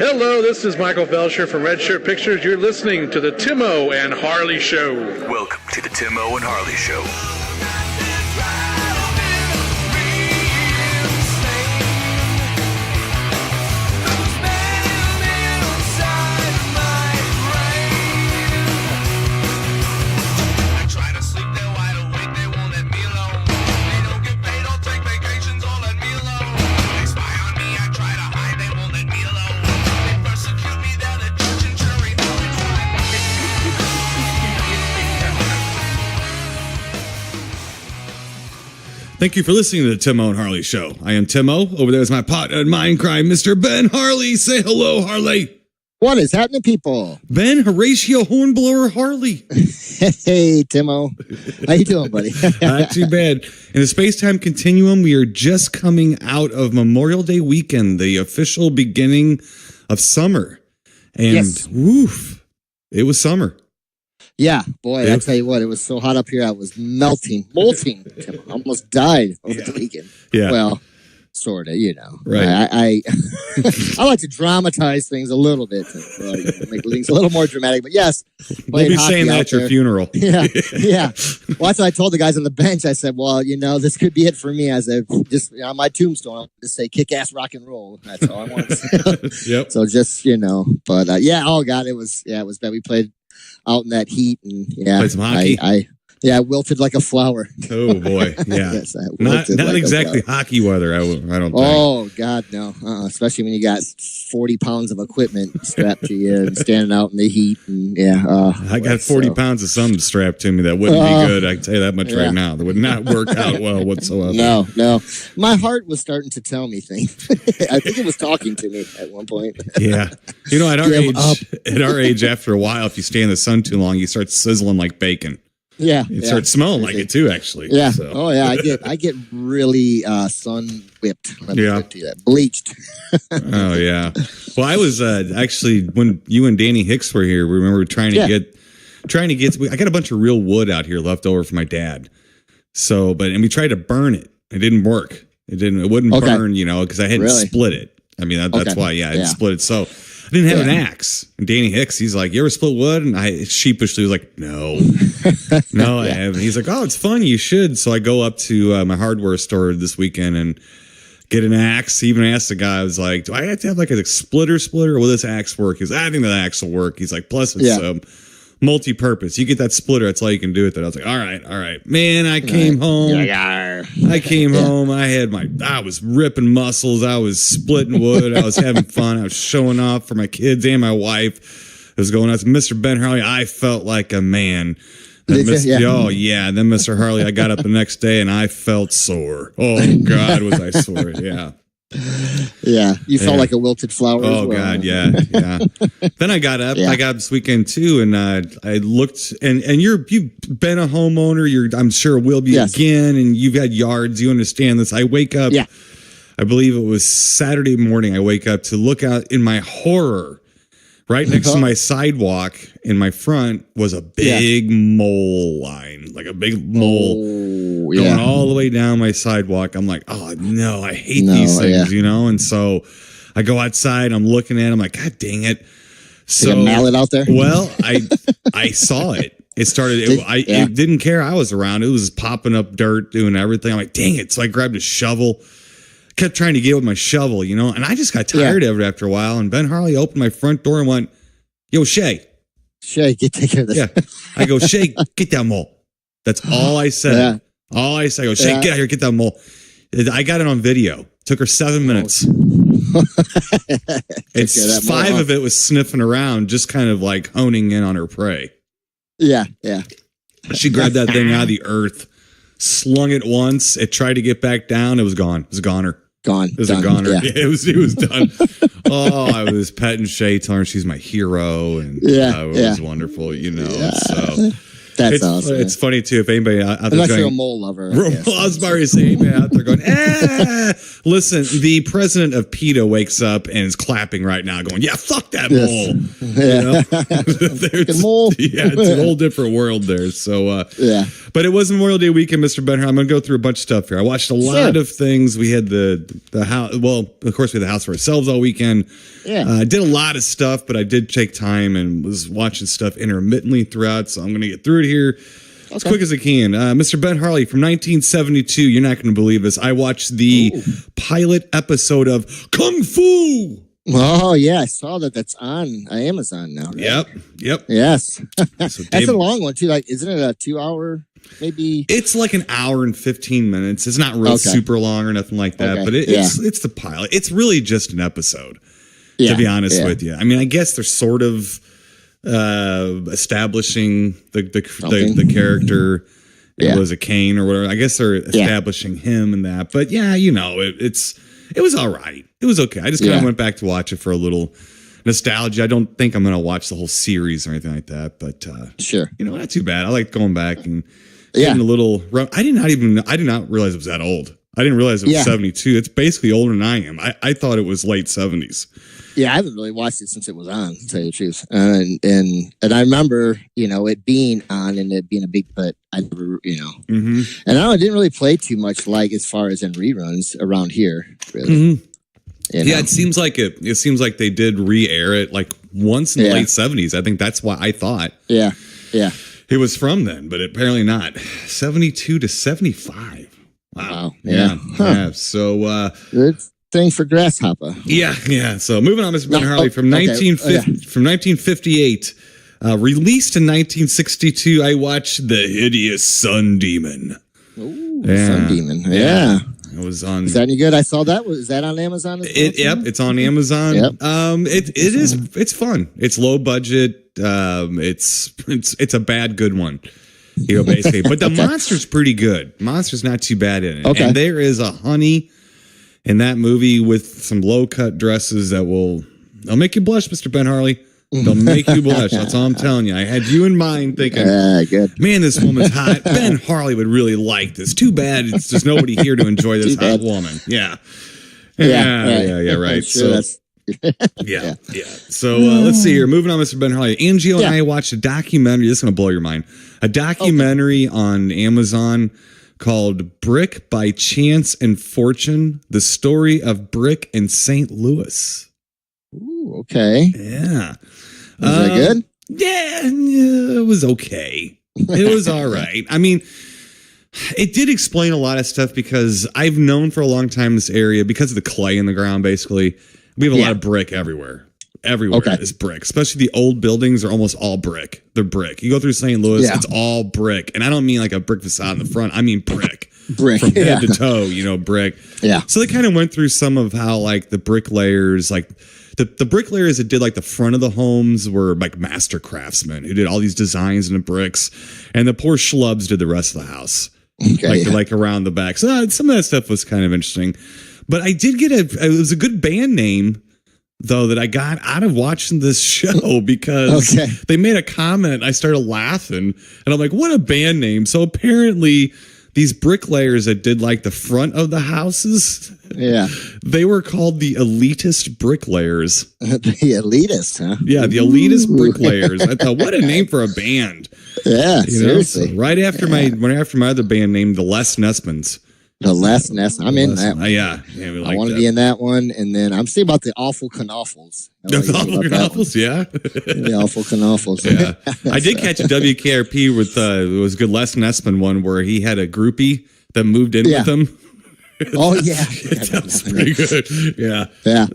Hello, this is Michael Felsher from Red Shirt Pictures. You're listening to the Timo and Harley Show. Welcome to the Timo and Harley Show. Thank you for listening to the Timo and Harley Show. I am Timo. Over there is my partner in mind crime, Mr. Ben Harley. Say hello, Harley. What is happening, people? Ben Horatio Hornblower Harley. Hey, Timo. How you doing, buddy? Not too bad. In the space-time continuum, we are just coming out of Memorial Day weekend, the official beginning of summer. And Yes. woof, it was summer. Yeah, boy, I tell you what, it was so hot up here. I was molting. Timo. I almost died over the weekend. Yeah. Well, sort of, you know. Right. I like to dramatize things a little bit, make things a little more dramatic. But yes, We'll be hockey saying that out at your there. funeral. Yeah, yeah. Well, that's what I told the guys on the bench. I said, well, you know, this could be it for me. I said, just on my tombstone, I'll just say kick-ass rock and roll. That's all I want to say. Yep. So just, you know, but yeah, oh God, it was bad. We played out in that heat and Played some hockey. I wilted like a flower. Oh, boy. Yeah. Yes, I Not wilted like a exactly flower. hockey weather, I don't think. Oh God, no! Especially when you got 40 pounds of equipment strapped to you and standing out in the heat, and I got 40 pounds of something strapped to me that wouldn't be good. I can tell you that much right now. That would not work out well whatsoever. No. My heart was starting to tell me things. I think it was talking to me at one point. Yeah. You know, Give up. at our age, after a while, if you stay in the sun too long, you start sizzling like bacon. Yeah. It starts smelling like it too, actually. Yeah. So. Oh yeah. I get really sun whipped. Let me Yeah. put it to you that. Bleached. Oh, yeah. Well, I was actually, when you and Danny Hicks were here, we remember trying to get, I got a bunch of real wood out here left over for my dad. So, and we tried to burn it. It didn't work. It wouldn't burn, you know, because I hadn't split it. I mean, that's why, I didn't split it. So I didn't have an axe. And Danny Hicks, he's like, you ever split wood? And I sheepishly was like, no, I haven't. He's like, oh, it's fun. You should. So I go up to my hardware store this weekend and get an axe. He even asked the guy, I was like, do I have to have like a splitter or will this axe work? He's like, I think that axe will work. He's like, plus it's multi-purpose. You get that splitter, that's all you can do with it. I was like, all right. Man, I came home. I was ripping muscles. I was splitting wood. I was having fun. I was showing off for my kids and my wife. It was going out to Mr. Ben Harley. I felt like a man. Oh, yeah. And then Mr. Harley, I got up the next day and I felt sore. Oh, God, was I sore. Yeah. Yeah. You felt like a wilted flower. Oh, as well. God, yeah. Then I got up. I got up this weekend too, and I looked. And you've been a homeowner. I'm sure will be again. And you've had yards. You understand this. I wake up. Yeah. I believe it was Saturday morning. I wake up to look out in my horror. Right next to my sidewalk in my front was a big mole line, like a big mole going all the way down my sidewalk. I'm like, oh no, I hate these things, you know? And so I go outside, I'm looking at it, I'm like, God dang it. So a mallet out there? Well, I saw it. It started, it didn't care I was around. It was popping up dirt, doing everything. I'm like, dang it. So I grabbed a shovel. Kept trying to get with my shovel, you know, and I just got tired of it after a while. And Ben Harley opened my front door and went, yo, Shay, take care of this. Yeah. I go, Shay, get that mole. That's all I said. All I said, I go, Shay, get out here, get that mole. I got it on video. Took her 7 minutes. It's 5 of it was sniffing around, just kind of like honing in on her prey. Yeah. She grabbed that thing out of the earth, slung it once. It tried to get back down. It was gone. It was a goner. It was a goner. Yeah. It was done. Oh, I was petting Shay, telling her she's my hero, and it was wonderful, you know. So That's awesome. It's funny too if anybody out there Unless going, you're a mole lover. I guess. I was about to say, anybody out there going, listen, the president of PETA wakes up and is clapping right now, going, yeah, fuck that mole. Yeah. There's- Mole. Yeah, it's a whole different world there. So, Yeah. but it was Memorial Day weekend, Mr. Benhart. I'm going to go through a bunch of stuff here. I watched a lot of things. We had the house. Well, of course, we had the house for ourselves all weekend. Yeah. I did a lot of stuff, but I did take time and was watching stuff intermittently throughout. So I'm going to get through it here as quick as I can. Mr. Ben Harley from 1972. You're not going to believe this. I watched the pilot episode of Kung Fu. Oh yeah, I saw that. That's on Amazon now. Right? Yep. Yes. So That's a long one too. Like, isn't it a 2 hour? Maybe. It's like an hour and 15 minutes. It's not real super long or nothing like that, but it's the pilot. It's really just an episode, to be honest with you. I mean, I guess they're sort of establishing the character. It was a Kane or whatever. I guess they're establishing him and that. But yeah, you know, it was all right. It was okay. I just kind of went back to watch it for a little nostalgia. I don't think I'm going to watch the whole series or anything like that. But sure, you know, not too bad. I like going back and getting a little. I did not realize it was that old. I didn't realize it was 72. It's basically older than I am. I thought it was late 70s. Yeah, I haven't really watched it since it was on, to tell you the truth. And I remember, you know, it being on and it being a big, but I never, you know. Mm-hmm. And I didn't really play too much, like as far as in reruns around here, really. Mm-hmm. You know? Yeah, it seems like they did re-air it like once in the late 70s. I think that's why I thought. Yeah. It was from then, but apparently not. 72 to 75. Wow. Yeah. Huh. Yeah. So good thing for Grasshopper. Yeah. So moving on, Mr. Ben Harley from 1958, released in 1962. I watched The Hideous Sun Demon. Ooh, Sun Demon. Yeah. It was on. Is that any good? I saw that. Was that on Amazon? As well, Yep, it's on Amazon. Yep. It's fun. It's low budget. It's a bad good one. You know, basically. But the monster's pretty good. Monster's not too bad in it. Okay. And there is a honey in that movie with some low cut dresses they'll make you blush, Mr. Ben Harley. They'll make you blush. That's all I'm telling you. I had you in mind thinking, good. Man, this woman's hot. Ben Harley would really like this. Too bad there's nobody here to enjoy this hot woman. Yeah. Right. Sure, so yeah. So let's see here. Moving on, Mr. Ben Harley. Angio and I watched a documentary. This is going to blow your mind. A documentary on Amazon called Brick by Chance and Fortune, the story of brick in St. Louis. Ooh, okay. Yeah. Was that good? Yeah, it was okay. It was all right. I mean, it did explain a lot of stuff because I've known for a long time this area, because of the clay in the ground, basically, we have a lot of brick everywhere. Everywhere is brick, especially the old buildings are almost all brick. They're brick. You go through St. Louis, it's all brick. And I don't mean like a brick facade in the front. I mean brick. From head to toe, you know, brick. Yeah. So they kind of went through some of how like the bricklayers, like the bricklayers that did like the front of the homes were like master craftsmen who did all these designs in the bricks. And the poor schlubs did the rest of the house. Okay, like around the back. So some of that stuff was kind of interesting. But I did get it was a good band name, though, that I got out of watching this show because they made a comment. I started laughing and I'm like, what a band name. So apparently these bricklayers that did like the front of the houses, they were called the Elitist Bricklayers. The Elitist, huh? Yeah, the Elitist Bricklayers. I thought, what a name for a band. Yeah, seriously. So right after my other band name, the Les Nessmans. The Les Ness. I'm in that one. Yeah, we like I want to that. be in that one. And then I'm thinking about the Awful Knaufels. The Awful Knaufels, yeah. The Awful Knaufels. Yeah. I did catch a WKRP with, it was a good Les Nessman one where he had a groupie that moved in with him. Oh, yeah. That was pretty good. Yeah.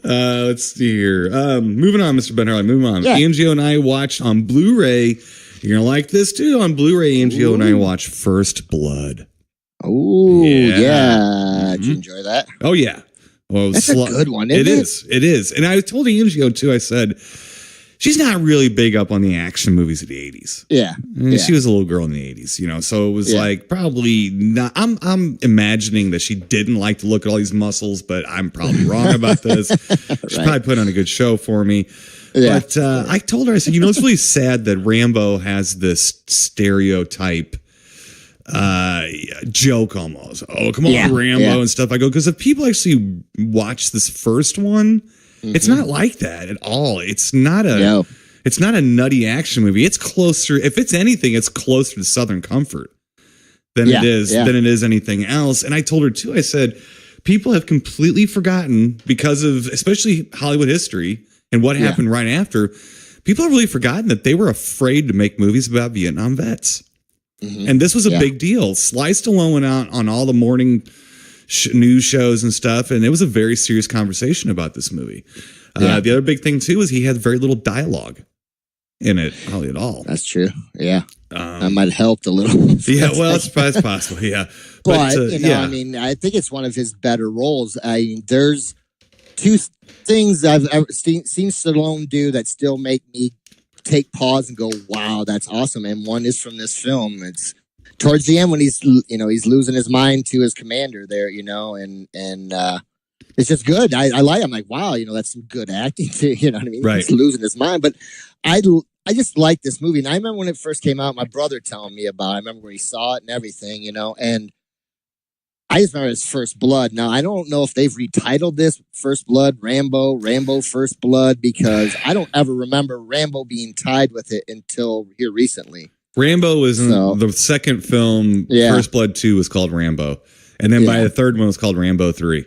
Let's see here. Moving on, Mr. Ben Harley. Moving on. Angio and I watched on Blu-ray. You're going to like this too. On Blu-ray, Angio and I watched First Blood. Oh, yeah. Did you enjoy that? Oh, yeah. Well, that's a good one, isn't it? It is. And I told Angio, too, I said, she's not really big up on the action movies of the 80s. Yeah. I mean, she was a little girl in the 80s, you know, so it was like probably not. I'm imagining that she didn't like to look at all these muscles, but I'm probably wrong about this. She probably put on a good show for me. Yeah. But I told her, I said, you know, it's really sad that Rambo has this stereotype joke almost. Oh, come on, Rambo and stuff. I go, because if people actually watch this first one, it's not like that at all. It's not a nutty action movie. It's closer, if it's anything, it's closer to Southern Comfort than it is anything else. And I told her too, I said, people have completely forgotten, because of especially Hollywood history and what happened right after, people have really forgotten that they were afraid to make movies about Vietnam vets. And this was a big deal. Sly Stallone went out on all the morning news shows and stuff, and it was a very serious conversation about this movie. The other big thing too is he had very little dialogue in it, hardly at all. That's true. Yeah, that might have helped a little. Well, it's possible. Yeah, but you know, I mean, I think it's one of his better roles. I mean, there's two things I've ever seen Stallone do that still make me take pause and go, "Wow, that's awesome!" And one is from this film. It's towards the end when he's losing his mind to his commander there, you know, and it's just good. I like. I'm like, wow, you know, that's some good acting too. You know what I mean? Right. He's losing his mind, but I just like this movie, and I remember when it first came out, my brother telling me about it. I remember where he saw it and everything, you know, and I just remember his First Blood. Now, I don't know if they've retitled this First Blood, Rambo First Blood, because I don't ever remember Rambo being tied with it until here recently. Rambo was in the second film. First Blood 2 was called Rambo. And then by the third one, it was called Rambo 3.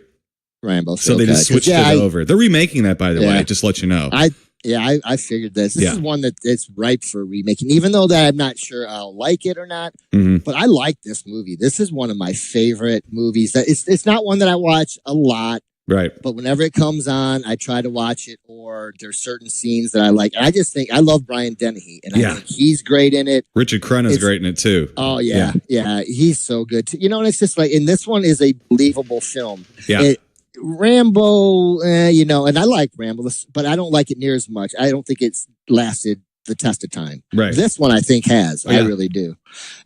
Rambo. So they just switched it over. They're remaking that, by the way, just to let you know. I figured this. This is one that it's ripe for remaking, even though that I'm not sure I'll like it or not. But I like this movie. This is one of my favorite movies. That it's not one that I watch a lot, right? But whenever it comes on, I try to watch it. Or there's certain scenes that I like. And I just think I love Brian Dennehy, and I think he's great in it. Richard Crenna's great in it too. Oh yeah, he's so good too. You know, and it's just like, and this one is a believable film. Yeah. Rambo, you know, and I like Rambo, but I don't like it near as much. I don't think it's lasted the test of time. Right. This one I think has. I really do.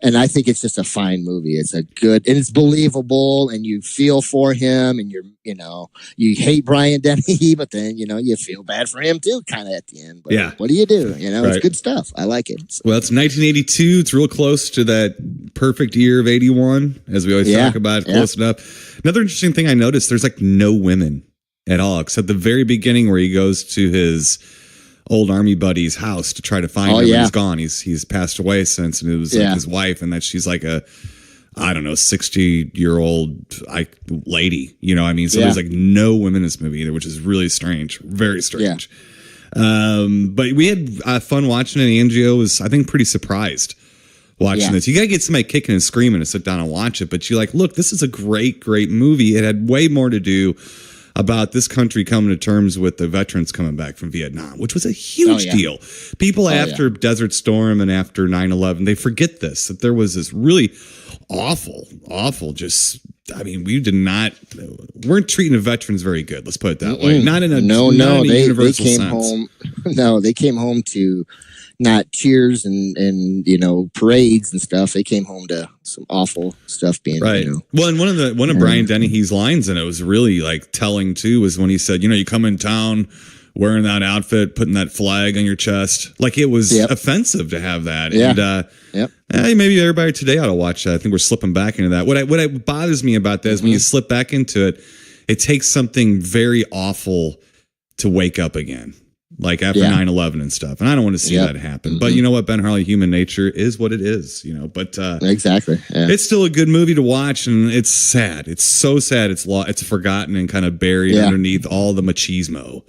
And I think it's just a fine movie. It's a good, and it's believable, and you feel for him, and you hate Brian Dennehy, but then, you know, you feel bad for him too, kind of at the end. But what do you do? You know, it's good stuff. I like it. Well, it's 1982. It's real close to that perfect year of 81, as we always talk about, close enough. Another interesting thing I noticed, there's like no women at all, except the very beginning where he goes to his old army buddy's house to try to find him. And he's gone. He's passed away since, and it was like his wife, and that she's like a, I don't know, 60-year-old lady. You know what I mean? So there's like no women in this movie either, which is really strange. Very strange. But we had fun watching it. Angio was, I think, pretty surprised watching this. You got to get somebody kicking and screaming to sit down and watch it. But you're like, look, this is a great, great movie. It had way more to do about this country coming to terms with the veterans coming back from Vietnam, which was a huge deal. People after Desert Storm and after 9/11, they forget this, that there was this really awful, just, I mean, weren't treating the veterans very good. Let's put it that way. Not in a universal they came sense. home. No, they came home to not cheers and you know, parades and stuff. They came home to some awful stuff being right. You know. Well, and one of Brian Dennehy's lines in it was really like telling too, was when he said, you know, you come in town wearing that outfit, putting that flag on your chest, like it was offensive to have that. And maybe everybody today ought to watch that. I think we're slipping back into that. What bothers me about that is when you slip back into it, it takes something very awful to wake up again. Like after 9/11 and stuff. And I don't want to see that happen. But you know what, Ben Harley, human nature is what it is, you know. But exactly. Yeah. It's still a good movie to watch, and it's sad. It's so sad it's forgotten and kind of buried underneath all the machismo,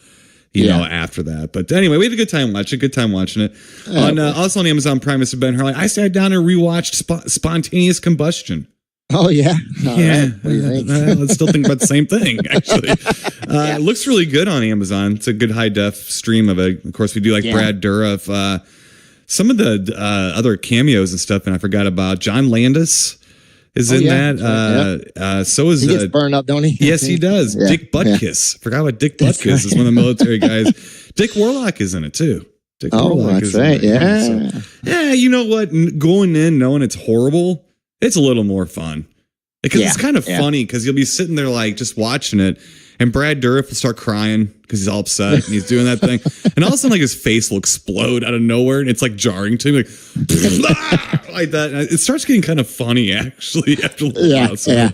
you know, after that. But anyway, we had a good time watching it. Also on Amazon Prime, Mr. Ben Harley, I sat down and rewatched Spontaneous Combustion. Oh, yeah. All right. What do you think? Let's still think about the same thing, actually. It looks really good on Amazon. It's a good high-def stream of it. Of course, we do like Brad Dourif. Some of the other cameos and stuff, and I forgot about John Landis is in that. So is... He gets burned up, don't he? Yes, he does. Dick Butkus. Forgot about Dick Butkus is one of the military guys. Dick Warlock is in it, too. Dick Oh, Warlock that's is in right. there, Yeah. so- yeah, you know what? Going in knowing it's horrible, it's a little more fun. Because it's kind of funny because you'll be sitting there like just watching it, and Brad Dourif will start crying because he's all upset and he's doing that thing, and all of a sudden like his face will explode out of nowhere, and it's like jarring to him, like that. And it starts getting kind of funny actually after a little while. So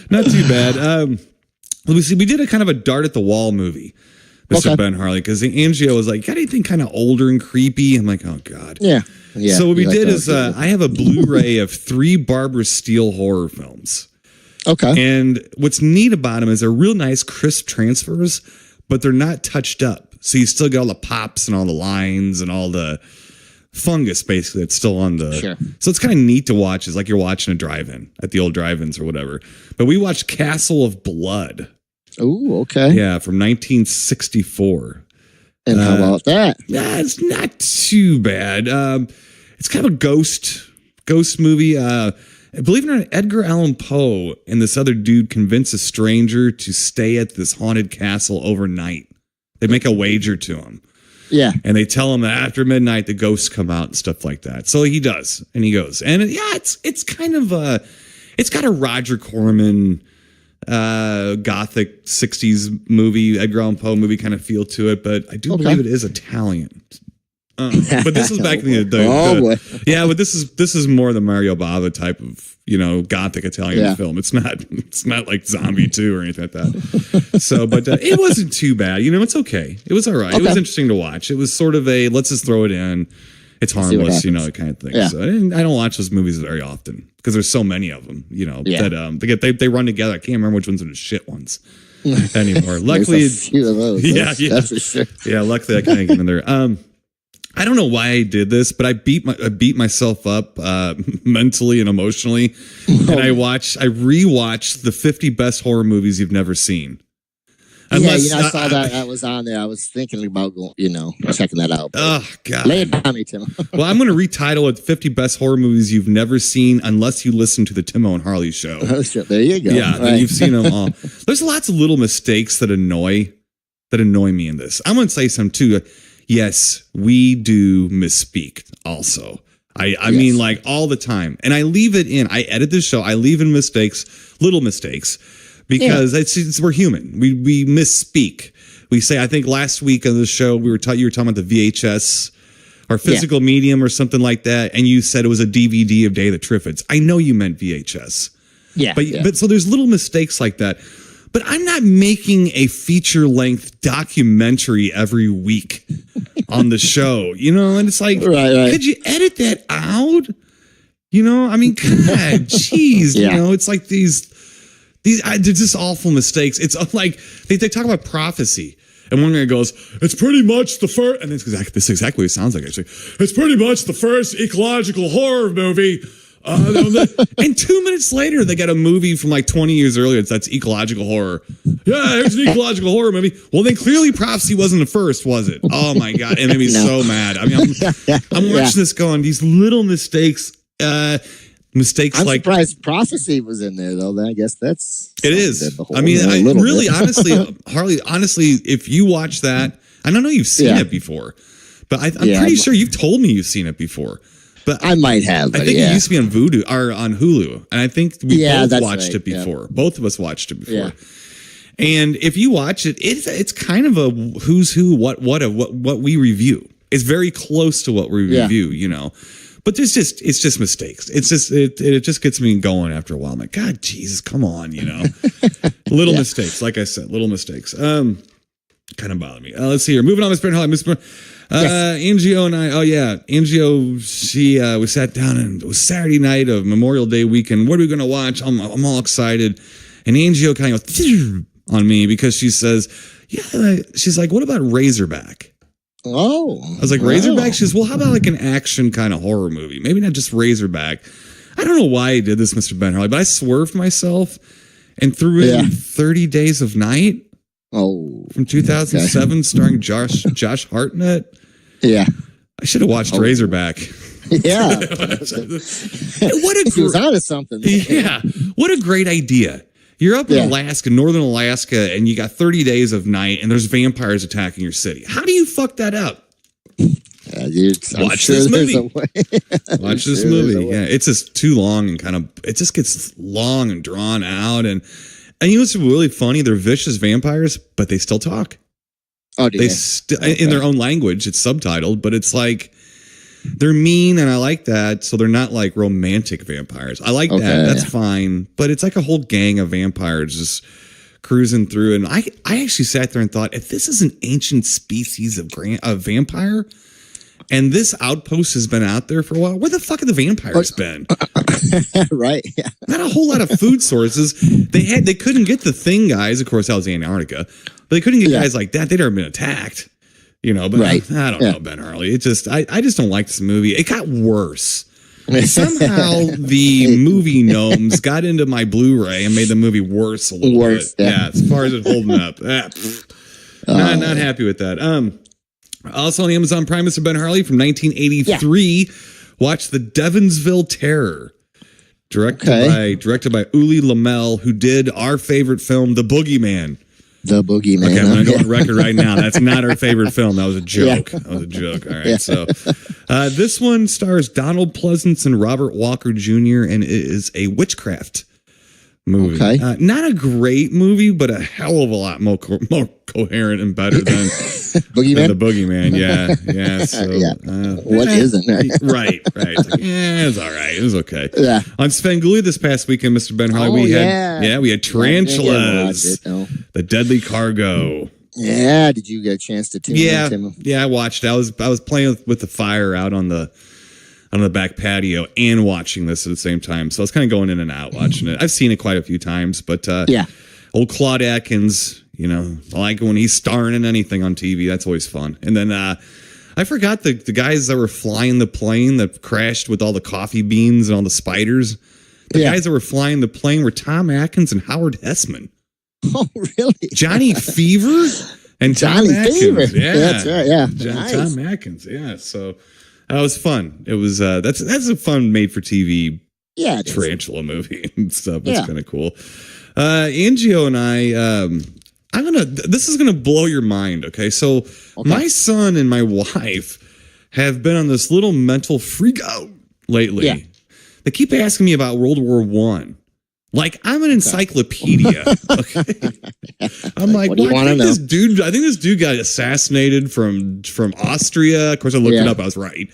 not too bad. Let me see. We did a kind of a dart at the wall movie, Mr. Ben Harley, because the Angio was like, got anything kind of older and creepy? I'm like, oh god. Yeah. Yeah. So what we did is I have a Blu-ray of 3 Barbara Steele horror films. Okay. And what's neat about them is they're real nice, crisp transfers, but they're not touched up. So you still get all the pops and all the lines and all the fungus basically that's still on the. Sure. So it's kind of neat to watch. It's like you're watching a drive-in at the old drive-ins or whatever. But we watched Castle of Blood. Oh, okay. Yeah, from 1964. And how about that? Yeah, it's not too bad. It's kind of a ghost movie. Believe it or not, Edgar Allan Poe and this other dude convince a stranger to stay at this haunted castle overnight. They make a wager to him. Yeah. And they tell him that after midnight, the ghosts come out and stuff like that. So he does. And he goes. And it's kind of it's got a Roger Corman gothic 60s movie, Edgar Allan Poe movie kind of feel to it. But I do believe it is Italian. But this was back in but this is more the Mario Bava type of gothic Italian film. It's not like Zombie 2 or anything like that. So, but it wasn't too bad. It's okay. It was all right. It was interesting to watch. It was sort of a let's just throw it in. It's harmless, kind of thing. Yeah. So I don't watch those movies very often because there's so many of them. That they run together. I can't remember which ones are the shit ones anymore. Luckily, a few of those. That's for sure. Yeah, luckily I kind of get in there. I don't know why I did this, but I beat myself up mentally and emotionally, and I rewatched the 50 best horror movies you've never seen. Unless, I saw that was on there. I was thinking about going, checking that out. Oh God, lay it on me, Tim. Well, I'm going to retitle it 50 best horror movies you've never seen unless you listen to the Timo and Harley show. Oh, sure. There you go. Yeah, right. You've seen them all. There's lots of little mistakes that annoy me in this. I'm going to say some too. Yes, we do misspeak also. I mean, like all the time. And I leave it in. I edit this show. I leave in little mistakes, because we're human. We misspeak. We say, I think last week on the show, you were talking about the VHS or physical medium or something like that. And you said it was a DVD of Day of the Triffids. I know you meant VHS. Yeah. But so there's little mistakes like that. But I'm not making a feature-length documentary every week on the show, and it's like, could you edit that out? I mean, God, jeez, it's like these they're just awful mistakes. It's like they talk about prophecy, and one guy goes, "It's pretty much the first," and this is exactly what it sounds like. Actually, it's pretty much the first ecological horror movie. And 2 minutes later, they got a movie from like 20 years earlier that's ecological horror. Yeah, here's an ecological horror movie. Well, then clearly Prophecy wasn't the first, was it? Oh my God. It made me so mad. I mean, I'm watching this going, these little mistakes, I'm surprised Prophecy was in there, though. I guess that's... It is. I mean, honestly, if you watch that, I don't know you've seen it before, but I'm pretty sure you've told me you've seen it before. But I might have. I think it used to be on Vudu or on Hulu, and I think we both watched it before. Yeah. Both of us watched it before. Yeah. And if you watch it, it's kind of a who's who, what we review. It's very close to what we review, But it's just mistakes. It just gets me going after a while. I'm like, God, Jesus, come on, Little mistakes, like I said, little mistakes. Kind of bother me. Let's see here. Moving on, Mr. Angio and I, Angio, we sat down and it was Saturday night of Memorial Day weekend. What are we going to watch? I'm all excited. And Angio kind of goes on me because she says, she's like, what about Razorback? Oh. I was like, Razorback? She says, well, how about like an action kind of horror movie? Maybe not just Razorback. I don't know why I did this, Mr. Ben Harley, but I swerved myself and threw in 30 Days of Night. Oh, from 2007, starring Josh Hartnett. Yeah, I should have watched Razorback. Yeah, he was out of something. Yeah, what a great idea! You're up in Alaska, northern Alaska, and you got 30 days of night, and there's vampires attacking your city. How do you fuck that up? Dude, watch this movie. Watch this movie. Yeah, it's just too long and it just gets long and drawn out. And you know what's really funny? They're vicious vampires, but they still talk. Oh, dude. In their own language. It's subtitled, but it's like they're mean, and I like that. So they're not like romantic vampires. I like that. That's fine. But it's like a whole gang of vampires just cruising through. And I actually sat there and thought, if this is an ancient species of vampire, and this outpost has been out there for a while, where the fuck have the vampires been? Right. Yeah. Not a whole lot of food sources. They couldn't get the thing guys. Of course, that was Antarctica, but they couldn't get guys like that. They'd never been attacked, you know. But I don't know, Ben Harley. It just I just don't like this movie. It got worse. Somehow the movie gnomes got into my Blu-ray and made the movie worse a little bit. Yeah, as far as it holding up. Not happy with that. Also on Amazon Prime, Mr. Ben Harley from 1983. Watch The Devonsville Terror. Directed by Uli Lamel, who did our favorite film, The Boogeyman. The Boogeyman. Okay, I'm going to go on record right now. That's not our favorite film. That was a joke. That was a joke. All right. So this one stars Donald Pleasance and Robert Walker Jr. and it is a witchcraft movie. Not a great movie, but a hell of a lot more coherent and better than Boogeyman? The Boogeyman. Yeah. So, what isn't? Right. It's like, it's all right. It was okay. Yeah. On Svengoolie this past weekend, Mr. Ben Harley, we had tarantulas, the deadly cargo. Yeah. Did you get a chance to tune in, Tim? Yeah, I watched it. I was playing with the fire out on the back patio and watching this at the same time. So I was kind of going in and out watching it. I've seen it quite a few times, but old Claude Atkins, you know, I like when he's starring in anything on TV. That's always fun. And then I forgot the guys that were flying the plane that crashed with all the coffee beans and all the spiders. The guys that were flying the plane were Tom Atkins and Howard Hessman. Oh, really? Johnny Fever and Johnny Tom Atkins. Fever. Yeah, that's right. Yeah, nice. Tom Atkins. Yeah, so that was fun. It was that's a fun made for TV tarantula movie and stuff. That's kind of cool. Angio and this is gonna blow your mind. Okay, so my son and my wife have been on this little mental freak out lately. Yeah. They keep asking me about World War I. Like I'm an encyclopedia. Okay. I'm like, what do you want to know? I think this dude got assassinated from Austria. Of course, I looked it up. I was right.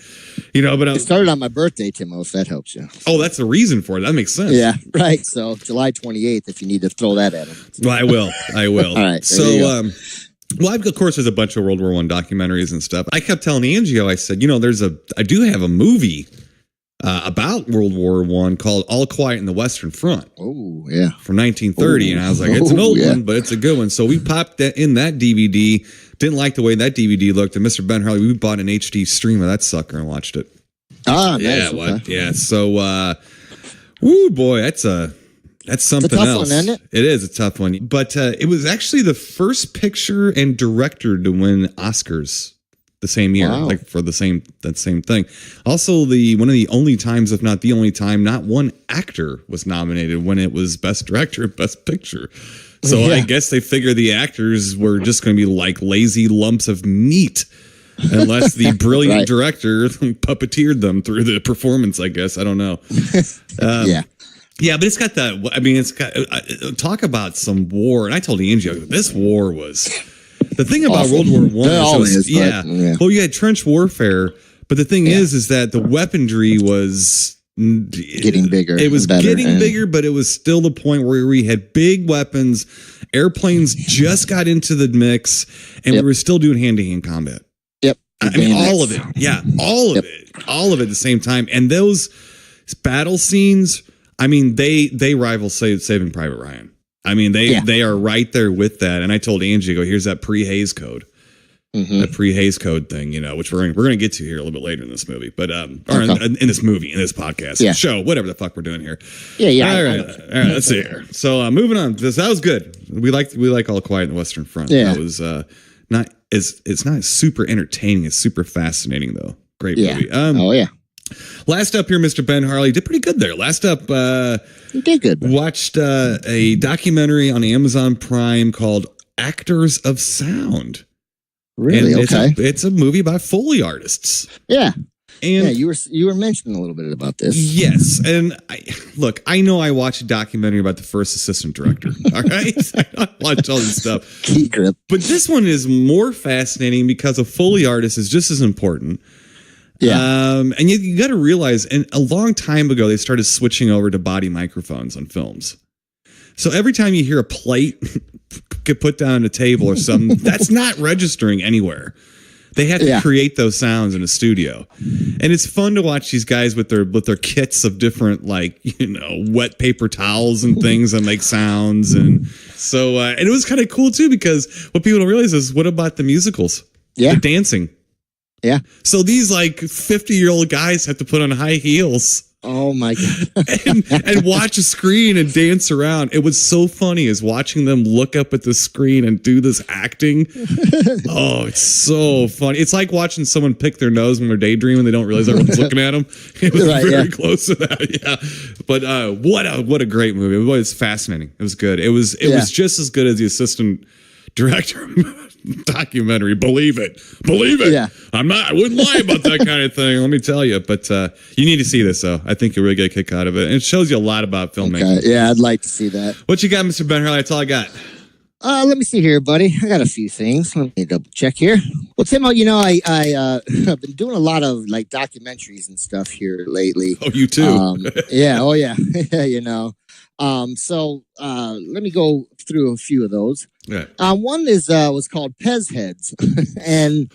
You know, but it started on my birthday, Timo, if that helps you. Oh, that's the reason for it. That makes sense. Yeah, right. So July 28th, if you need to throw that at him. Well, I will. All right. So, of course, there's a bunch of World War I documentaries and stuff. I kept telling Angio, I said, you know, I do have a movie about World War I called All Quiet in the Western Front. Oh, yeah. From 1930. And I was like, it's an old one, but it's a good one. So we popped that in that DVD. Didn't like the way that DVD looked. And Mr. Ben Harley, we bought an HD stream of that sucker and watched it. Ah, yeah, nice. What? Yeah. So, boy, that's something it's a tough else. One, isn't it? It is a tough one. But it was actually the first picture and director to win Oscars the same year, like for that same thing. Also, one of the only times, if not the only time, not one actor was nominated when it was Best Director and Best Picture. So I guess they figure the actors were just going to be like lazy lumps of meat, unless the brilliant director puppeteered them through the performance. I guess I don't know. Yeah, but it's got that. I mean, it's got talk about some war. And I told Angie, this war was the thing about World War I. Well, you had trench warfare, but the thing is that the weaponry was getting bigger. It was getting bigger, but it was still the point where we had big weapons. Airplanes just got into the mix, and we were still doing hand-to-hand combat. Yep. I mean, all of it. Yeah, all of it. All of it at the same time. And those battle scenes, I mean, they rival Saving Private Ryan. I mean, they are right there with that. And I told Angie, here's that pre-Hays Code. That pre-Hays Code thing, you know, which we're going to get to here a little bit later in this movie, but in this podcast, show, whatever the fuck we're doing here. Yeah. All right. Let's see here. So moving on. That was good. We like All Quiet in the Western Front. Yeah. That was it's not super entertaining. It's super fascinating though. Great movie. Last up here, Mr. Ben Harley did pretty good there. Last up, you did good. Watched a documentary on Amazon Prime called Actors of Sound. Really? And Okay. It's a movie by Foley artists. Yeah. And yeah, you were mentioning a little bit about this. Yes, and I know I watched a documentary about the first assistant director. All right, I watch all this stuff. Key grip. But this one is more fascinating because a Foley artist is just as important. Yeah. And you got to realize, and a long time ago, they started switching over to body microphones on films. So every time you hear a plate get put down on a table or something, that's not registering anywhere. They had to create those sounds in a studio. And it's fun to watch these guys with their kits of different, wet paper towels and things that make sounds. And so, and it was kind of cool too, because what people don't realize is, what about the musicals? Yeah. The dancing. Yeah. So these 50-year-old guys have to put on high heels. Oh my God. and watch a screen and dance around. It was so funny as watching them look up at the screen and do this acting. Oh, it's so funny. It's like watching someone pick their nose when they're daydreaming. They don't realize everyone's looking at them. It was very close to that. Yeah. But what a great movie. It was fascinating. It was good. It was just as good as the assistant director documentary. Believe it. Yeah. I wouldn't lie about that kind of thing, let me tell you. But you need to see this, though. I think you'll really get a kick out of it. And it shows you a lot about filmmaking. Okay. Yeah, I'd like to see that. What you got, Mr. Ben Hurley? That's all I got. Let me see here, buddy. I got a few things. Let me double check here. Well, Tim, I've been doing a lot of documentaries and stuff here lately. Oh, you too? Yeah. Oh, yeah. So let me go through a few of those. Yeah. One was called Pez Heads, and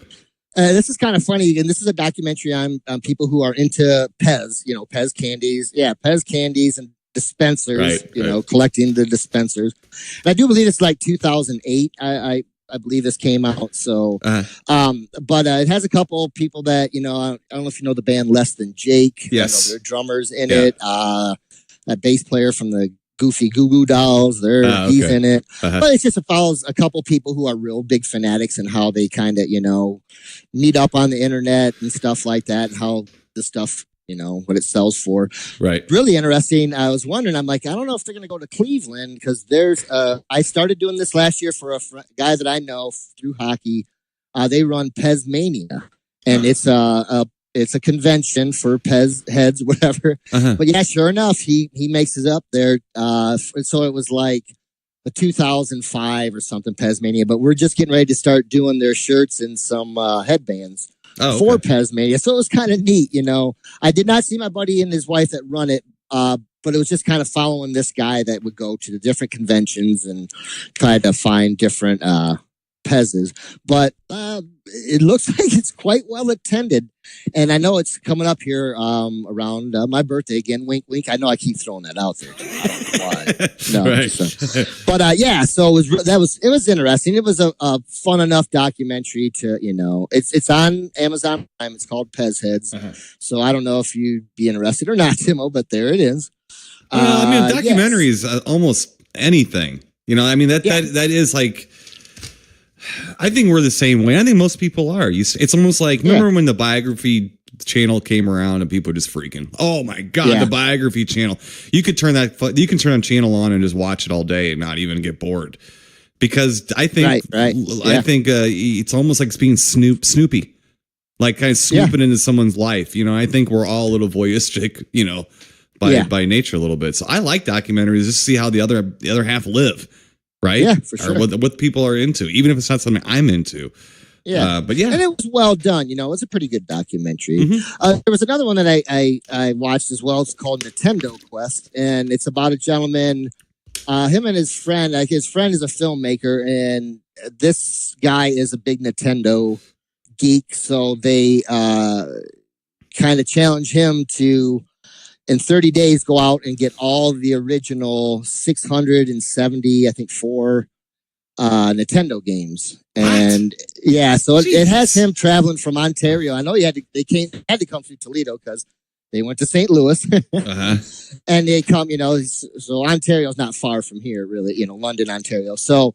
this is kind of funny. And this is a documentary on people who are into Pez. Pez candies. Yeah, Pez candies and dispensers. Collecting the dispensers. And I do believe it's 2008. I believe this came out. So, but it has a couple of people that I don't know if you know the band Less Than Jake. Yes, they're drummers in it. A bass player from the Goofy Goo Goo Dolls. He's in it. But it just follows a couple people who are real big fanatics and how they kind of, meet up on the internet and stuff like that, and how the stuff, what it sells for. Right. Really interesting. I was wondering, I'm like, I don't know if they're going to go to Cleveland, because I started doing this last year for a guy that I know through hockey. They run Pez Mania, and it's a convention for Pez heads, whatever. But yeah, sure enough, he makes it up there. So it was the 2005 or something, Pez Mania. But we're just getting ready to start doing their shirts and some headbands for Pez Mania. So it was kind of neat, I did not see my buddy and his wife that run it, but it was just kind of following this guy that would go to the different conventions and try to find different Pez's. But it looks like it's quite well attended. And I know it's coming up here around my birthday again. Wink, wink. I know I keep throwing that out there. I don't know why. No, right. But yeah, so it was interesting. It was a fun enough documentary to it's on Amazon Prime. It's called Pez Heads. So I don't know if you'd be interested or not, Timo, but there it is. Documentaries, almost anything. That is I think we're the same way. I think most people are. It's almost like, remember when the biography channel came around and people were just freaking, oh my God, the biography channel. You can turn a channel on and just watch it all day and not even get bored. Because I think, I think it's almost like being Snoopy, like kind of snooping into someone's life. I think we're all a little voyeuristic, by nature a little bit. So I like documentaries just to see how the other half live. Right? Yeah, for sure. Or what people are into, even if it's not something I'm into. Yeah. But yeah. And it was well done. It was a pretty good documentary. There was another one that I watched as well. It's called Nintendo Quest. And it's about a gentleman, him and his friend. His friend is a filmmaker. And this guy is a big Nintendo geek. So they kind of challenge him to, in 30 days, go out and get all the original 670, I think, 4 Nintendo games. And yeah, so it has him traveling from Ontario. I know they had to come through Toledo because they went to St. Louis. And they come, so Ontario's not far from here, really, London, Ontario. So,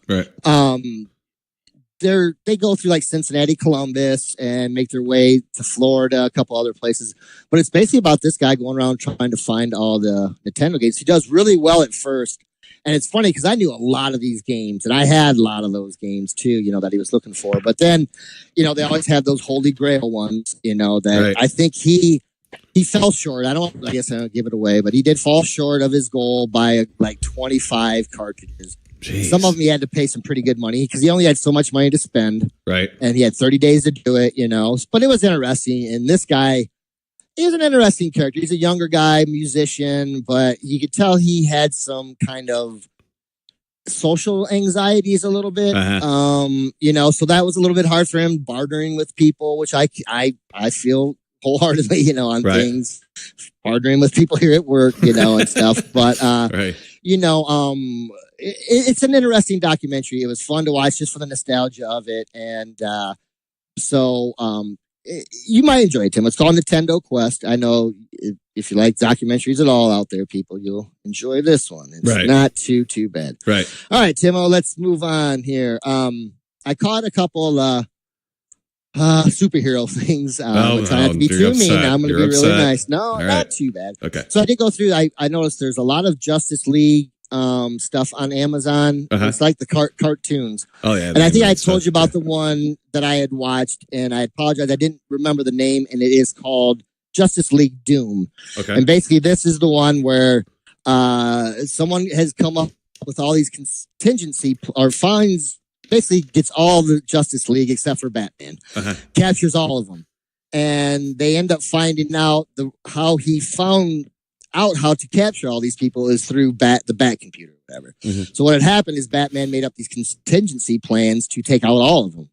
they go through Cincinnati, Columbus, and make their way to Florida, a couple other places. But it's basically about this guy going around trying to find all the Nintendo games. He does really well at first, And it's funny because I knew a lot of these games, and I had a lot of those games too, that he was looking for. But then, they always have those holy grail ones, that right. I think he fell short. I guess I don't give it away, but he did fall short of his goal by like 25 cartridges. Jeez. Some of them he had to pay some pretty good money because he only had so much money to spend. Right. And he had 30 days to do it, But it was interesting. And this guy, he's an interesting character. He's a younger guy, musician, but you could tell he had some kind of social anxieties a little bit. Uh-huh. So that was a little bit hard for him, bartering with people, which I feel wholeheartedly, on right. things, partnering with people here at work, and stuff. But, right. It's an interesting documentary. It was fun to watch just for the nostalgia of it. And you might enjoy it, Tim. It's called Nintendo Quest. I know if you like documentaries at all out there, people, you'll enjoy this one. It's right. not too bad. Right. All right, Timo, let's move on here. I caught a couple superhero things. Trying not to be too upset. Mean. I'm going to be upset. Really nice. No, all not right. too bad. Okay. So I did go through. I noticed there's a lot of Justice League stuff on Amazon. Uh-huh. It's like the cartoons. Oh yeah. And I think I told you about the one that I had watched, and I apologize. I didn't remember the name, and it is called Justice League Doom. Okay. And basically, this is the one where someone has come up with all these contingency or finds. Basically gets all the Justice League except for Batman. Uh-huh. Captures all of them. And they end up finding out how he found out how to capture all these people is through the Bat computer or whatever. Mm-hmm. So what had happened is Batman made up these contingency plans to take out all of them.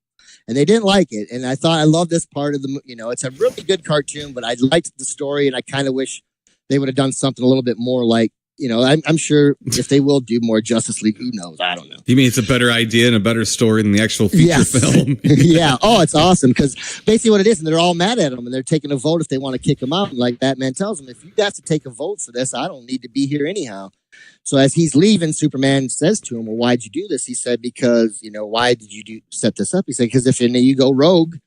And they didn't like it. And I thought, I love this part of the, it's a really good cartoon, but I liked the story, and I kind of wish they would have done something a little bit more like, I'm sure if they will do more Justice League, who knows? I don't know. You mean it's a better idea and a better story than the actual feature film? Yeah. Oh, it's awesome because basically what it is, and they're all mad at him, and they're taking a vote if they want to kick him out. And like Batman tells him, if you have to take a vote for this, I don't need to be here anyhow. So as he's leaving, Superman says to him, well, why'd you do this? He said, because, why did you set this up? He said, because if you go rogue,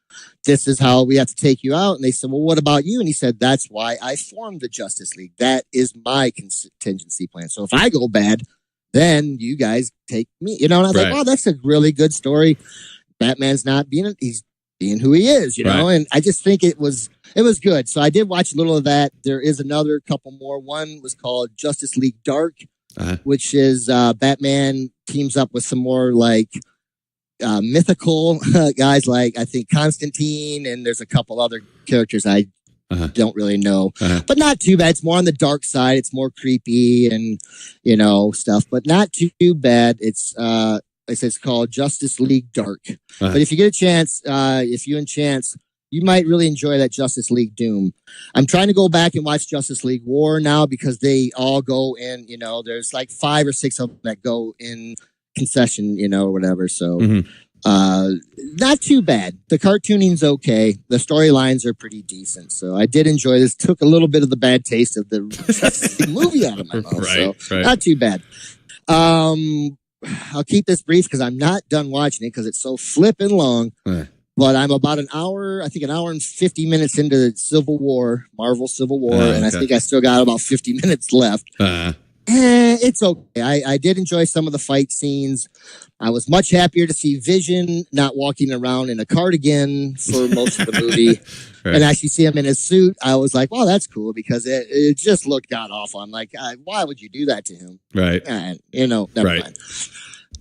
this is how we have to take you out. And they said, well, what about you? And he said, that's why I formed the Justice League. That is my contingency plan. So if I go bad, then you guys take me. And I was right. like, oh, that's a really good story. Batman's not he's being who he is, right. And I just think it was good. So I did watch a little of that. There is another couple more. One was called Justice League Dark, uh-huh. which is Batman teams up with some more like mythical guys like I think Constantine, and there's a couple other characters I uh-huh. don't really know, uh-huh. but not too bad. It's more on the dark side. It's more creepy and stuff, but not too bad. It's it's called Justice League Dark. Uh-huh. But if you get a chance, you might really enjoy that Justice League Doom. I'm trying to go back and watch Justice League War now because they all go in. There's like 5 or 6 of them that go in concession, or whatever. So, mm-hmm. Not too bad. The cartooning's okay. The storylines are pretty decent. So I did enjoy this. Took a little bit of the bad taste of the movie out of my mouth. Right, so not too bad. I'll keep this brief because I'm not done watching it because it's so flipping long. Right. But I'm about an hour and 50 minutes into Marvel Civil War, and I think I still got about 50 minutes left. It's okay. I did enjoy some of the fight scenes. I was much happier to see Vision not walking around in a cardigan for most of the movie right. and actually see him in his suit. I was like, well, that's cool because it just looked god awful. I'm like, why would you do that to him? Right. Never right. mind.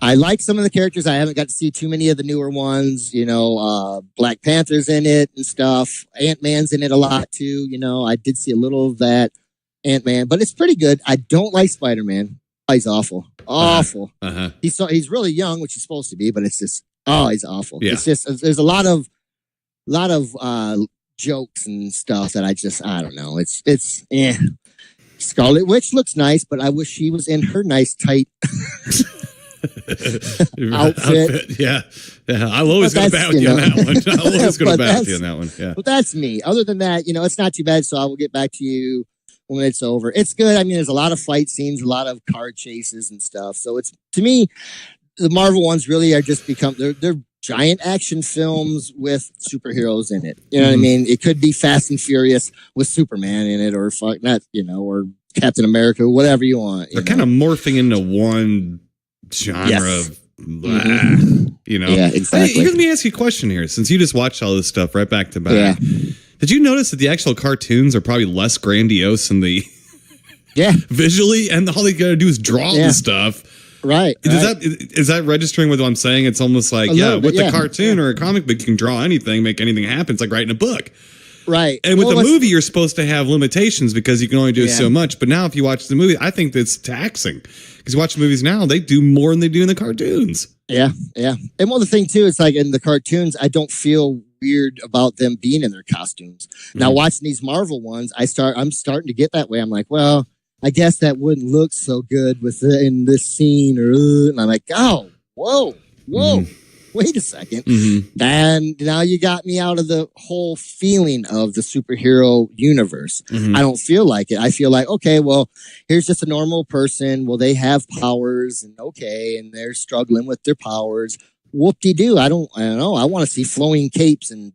I like some of the characters. I haven't got to see too many of the newer ones. Black Panther's in it and stuff. Ant-Man's in it a lot too. I did see a little of that. Ant-Man, but it's pretty good. I don't like Spider-Man. Oh, he's awful. Awful. Uh-huh. He's really young, which he's supposed to be, but it's just, he's awful. Yeah. It's just, there's a lot of jokes and stuff that I don't know. It's Scarlet Witch looks nice, but I wish she was in her nice tight outfit. Yeah. I'll always go back with you on that one. I'll always go back with you on that one. Yeah. But that's me. Other than that, it's not too bad. So I will get back to you when it's over. It's good. I mean, there's a lot of fight scenes, a lot of car chases and stuff. So it's, to me, the Marvel ones really are just they're giant action films with superheroes in it. You know what I mean? It could be Fast and Furious with Superman in it, or or Captain America, whatever you want. They're kind of morphing into one genre of, you know. Yeah, exactly. Hey, let me ask you a question here. Since you just watched all this stuff right back to back, did you notice that the actual cartoons are probably less grandiose than the visually, and all they gotta do is draw the stuff? Right. Is that registering with what I'm saying? It's almost like, with the cartoon or a comic book, you can draw anything, make anything happen. It's like writing a book. Right. And with the movie, you're supposed to have limitations because you can only do so much. But now if you watch the movie, I think that's taxing. Because you watch the movies now, they do more than they do in the cartoons. Yeah, yeah. And one of the thing, too, it's like in the cartoons, I don't feel weird about them being in their costumes. Now, watching these Marvel ones, I'm starting to get that way. I'm like, well, I guess that wouldn't look so good in this scene. And I'm like, oh, whoa. Wait a second. And now you got me out of the whole feeling of the superhero universe. I don't feel like it. I feel like, okay, well, here's just a normal person. Well, they have powers and they're struggling with their powers. Whoop-de-doo. I don't know. I want to see flowing capes and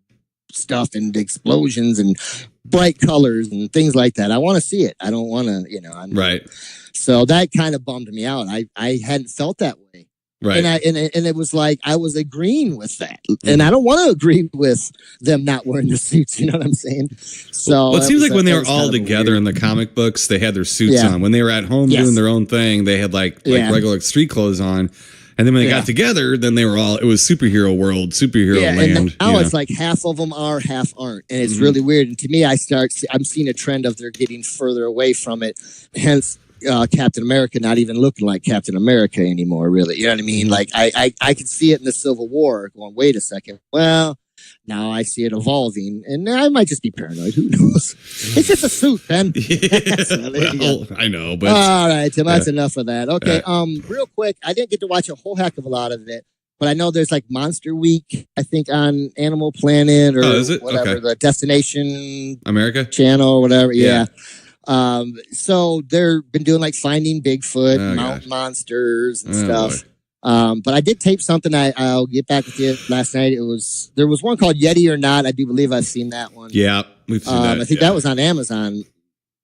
stuff and explosions and bright colors and things like that. I want to see it. I don't want to, right. So that kind of bummed me out. I hadn't felt that way. Right. And it was like I was agreeing with that. And I don't want to agree with them not wearing the suits, you know what I'm saying? So it seems like when they were all together in the comic books, they had their suits on. When they were at home doing their own thing, they had like regular street clothes on. And then when they got together, then they were it was superhero world, superhero land. And now it's like half of them are, half aren't. And it's really weird. And to me, I'm seeing a trend of they're getting further away from it. Hence, Captain America not even looking like Captain America anymore, really. You know what I mean? Like, I could see it in the Civil War going, wait a second. Well, now I see it evolving. And I might just be paranoid. Who knows? It's just a suit, Ben. I know, but... All right, Tim, that's enough of that. Okay, real quick, I didn't get to watch a whole heck of a lot of it. But I know there's like Monster Week, I think, on Animal Planet or whatever, the Destination America channel or whatever. Yeah. So they've been doing like Finding Bigfoot, Mountain Monsters and stuff. But I did tape something. I'll get back with you last night. There was one called Yeti or Not. I do believe I've seen that one. Yeah, we've seen that. I think that was on Amazon,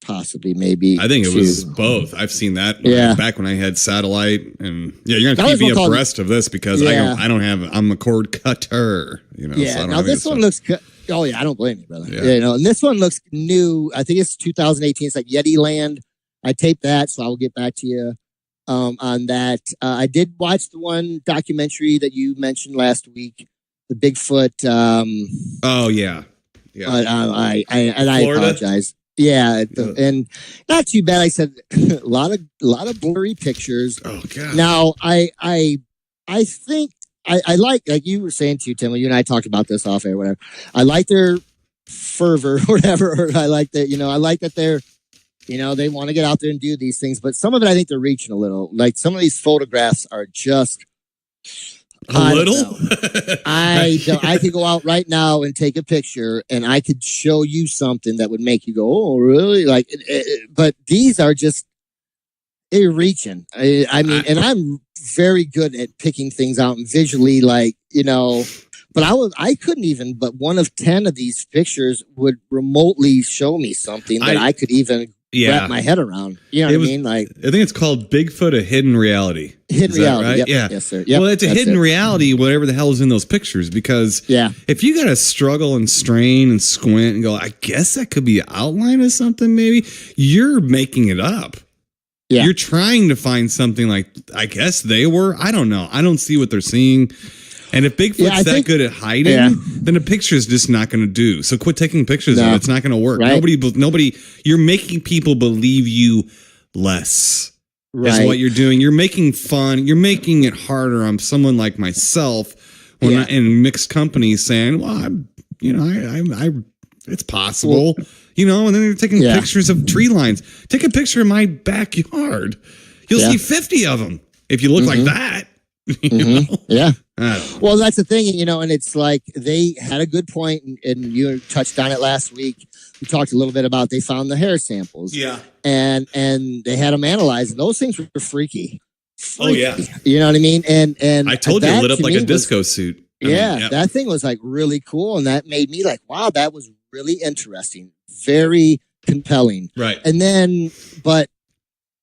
possibly, maybe. I think it was both. I've seen that back when I had satellite, and you're gonna have to keep me abreast of this because I'm a cord cutter. So now this one looks. Oh yeah, I don't blame you, brother. Yeah. And this one looks new. I think it's 2018. It's like Yeti Land. I taped that, so I will get back to you on that. I did watch the one documentary that you mentioned last week, the Bigfoot. Oh yeah. I apologize. Yeah, and not too bad. I said a lot of blurry pictures. Oh god. Now I think. I like you were saying to you, Tim, you and I talked about this off air, whatever. I like their fervor, whatever. Or I like that, I like that they're, they want to get out there and do these things. But some of it, I think they're reaching a little. Like some of these photographs are just a little. I could go out right now and take a picture, and I could show you something that would make you go, "Oh, really?" Like, but these are just they're reaching. I mean, and I'm very good at picking things out and visually, but I couldn't even, but one of 10 of these pictures would remotely show me something that I could even wrap my head around. You know what I mean? Like, I think it's called Bigfoot, a hidden reality. Hidden reality. Right? Yep. Yeah. Yes, sir. Yep. Well, it's a hidden reality, whatever the hell is in those pictures, because if you got to struggle and strain and squint and go, I guess that could be an outline of something, maybe you're making it up. Yeah. You're trying to find something like, I guess they were. I don't know. I don't see what they're seeing. And if Bigfoot's good at hiding, then a picture is just not going to do. So quit taking pictures of it. It's not going to work. Right? Nobody, you're making people believe you less. Right. Is what you're doing. You're making fun. You're making it harder on someone like myself when I'm in mixed company saying, well, it's possible. And then you're taking pictures of tree lines. Take a picture of my backyard. You'll see 50 of them if you look like that. You know? Yeah. Well, that's the thing, and it's like they had a good point, and you touched on it last week. We talked a little bit about they found the hair samples. Yeah. And they had them analyzed, and those things were freaky. Oh, yeah. You know what I mean? And I told you it lit up like a disco suit. That thing was like really cool, and that made me like, wow, that was really interesting. Very compelling. Right. And then, but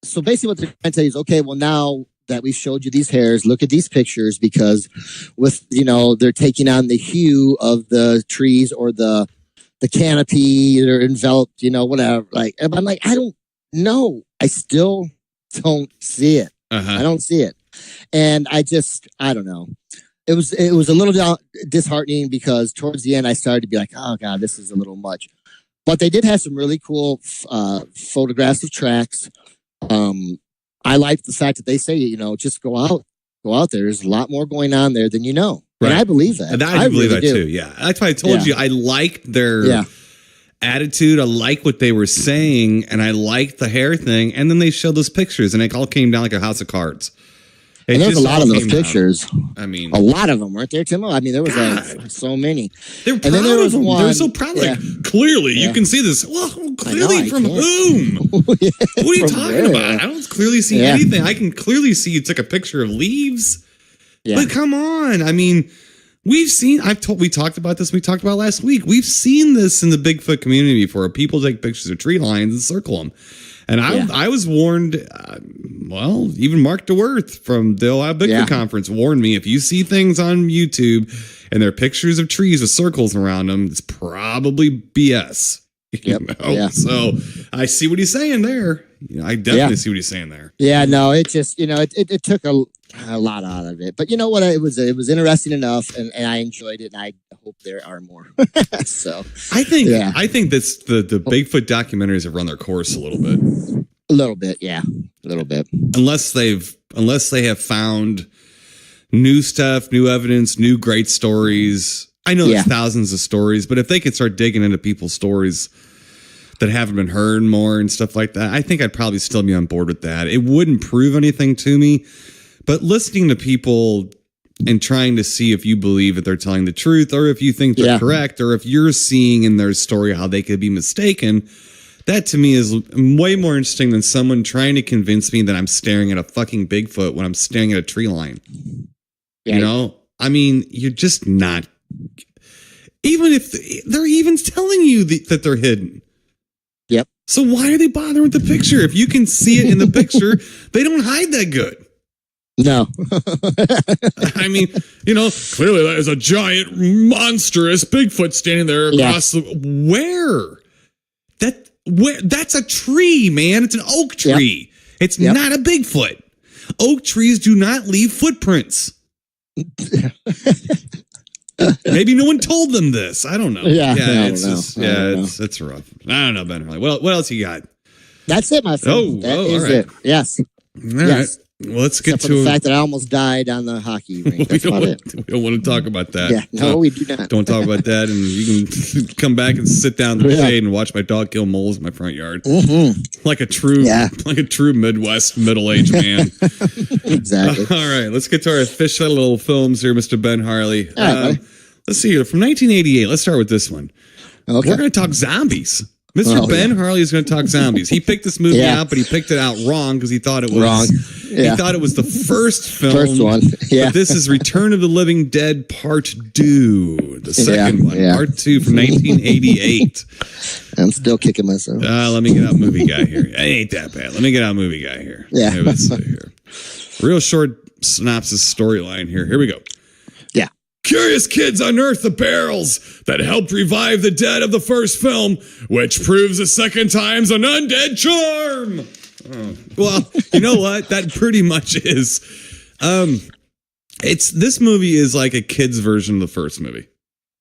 so basically what they're trying to tell you is, okay, well, now that we've showed you these hairs, look at these pictures, because with, they're taking on the hue of the trees or the canopy, they're enveloped, whatever. Like, I'm like, I don't know. I still don't see it. Uh-huh. I don't see it. And I don't know. It was a little disheartening, because towards the end I started to be like, oh God, this is a little much. But they did have some really cool photographs of tracks. I like the fact that they say, just go out there. There's a lot more going on there than you know. Right. And I believe that. And I believe really that too. Yeah. That's why I told you I liked their attitude. I like what they were saying, and I liked the hair thing. And then they showed those pictures, and it all came down like a house of cards. And there's a lot of those pictures. I mean, a lot of them, weren't there, Timo? I mean, there was so many. They were proud of them. They were so proud. Like, clearly, you can see this. Well, clearly from whom? What are you talking about? I don't clearly see anything. I can clearly see you took a picture of leaves. Yeah. But come on. I mean, we talked about this. We talked about last week. We've seen this in the Bigfoot community before. People take pictures of tree lines and circle them. And I was warned, even Mark DeWerth from the Ohio Bigfoot Conference warned me, if you see things on YouTube and there are pictures of trees with circles around them, it's probably BS. So I see what he's saying there. I definitely see what he's saying there. Yeah, no, it just, it took a lot out of it. But you know what? It was interesting enough, and I enjoyed it, and I hope there are more. So I think that's the Bigfoot documentaries have run their course a little bit. A little bit, yeah. A little bit. Unless they have found new stuff, new evidence, new great stories. I know there's thousands of stories, but if they could start digging into people's stories that haven't been heard more and stuff like that, I think I'd probably still be on board with that. It wouldn't prove anything to me, but listening to people and trying to see if you believe that they're telling the truth, or if you think they're correct, or if you're seeing in their story how they could be mistaken, that to me is way more interesting than someone trying to convince me that I'm staring at a fucking Bigfoot when I'm staring at a tree line. Yeah. I mean, you're just not. Even if they're even telling you that they're hidden. Yep. So why are they bothering with the picture? If you can see it in the picture, they don't hide that good. No. I mean, clearly that is a giant, monstrous Bigfoot standing there across where? That's a tree, man. It's an oak tree. Yep. It's not a Bigfoot. Oak trees do not leave footprints. Maybe no one told them this. I don't know. It's rough. I don't know, Ben Harley. Well, what else you got? That's it, my friend. That is it. Yes. All right. Well, let's get to the fact that I almost died on the hockey rink. That's about it. We don't want to talk about that. Yeah, no, we do not. Don't talk about that, and you can come back and sit down in the shade and watch my dog kill moles in my front yard, like a true Midwest middle-aged man. Exactly. All right, let's get to our official little films here, Mr. Ben Harley. All right, let's see here from 1988. Let's start with this one. Okay. We're going to talk zombies. Mr. Ben Harley is going to talk zombies. He picked this movie out, but he picked it out wrong because he thought it was wrong. He thought it was the first film. First one. Yeah. But this is Return of the Living Dead Part 2, the second one, Part 2 from 1988. I'm still kicking myself. Let me get out movie guy here. It ain't that bad. Let me get out movie guy here. Yeah. Let's see here. Real short synopsis storyline here. Here we go. Yeah. Curious kids unearth the barrels that helped revive the dead of the first film, which proves a second time's an undead charm. Oh. Well, you know what? That pretty much is. This movie is like a kid's version of the first movie.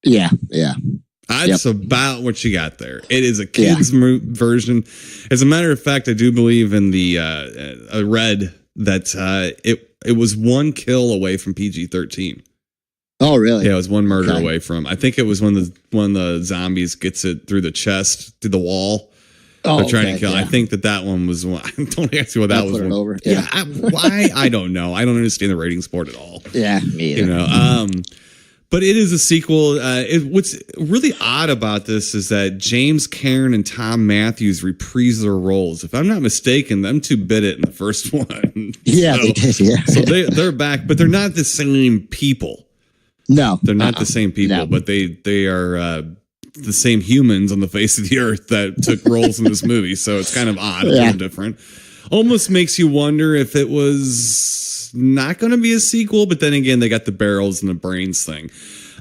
Yeah. That's about what you got there. It is a kid's version. As a matter of fact, I do believe in the I read that it was one kill away from PG-13. Oh, really? Yeah, it was one murder away from. I think it was when the zombies gets it through the chest, through the wall. Oh, they're trying to kill. Yeah. I think that one was one. Don't ask me what that was. Put it over. Yeah. Why? I don't know. I don't understand the rating sport at all. Yeah, me either. But it is a sequel. What's really odd about this is that James Cairn and Tom Matthews reprise their roles. If I'm not mistaken, them two bit it in the first one. Yeah, they did. Yeah. So they're back, but they're not the same people. No, they're not the same people, but they are the same humans on the face of the earth that took roles in this movie. So it's kind of odd, a little different. almost makes you wonder if it was not going to be a sequel, but then again, they got the barrels and the brains thing.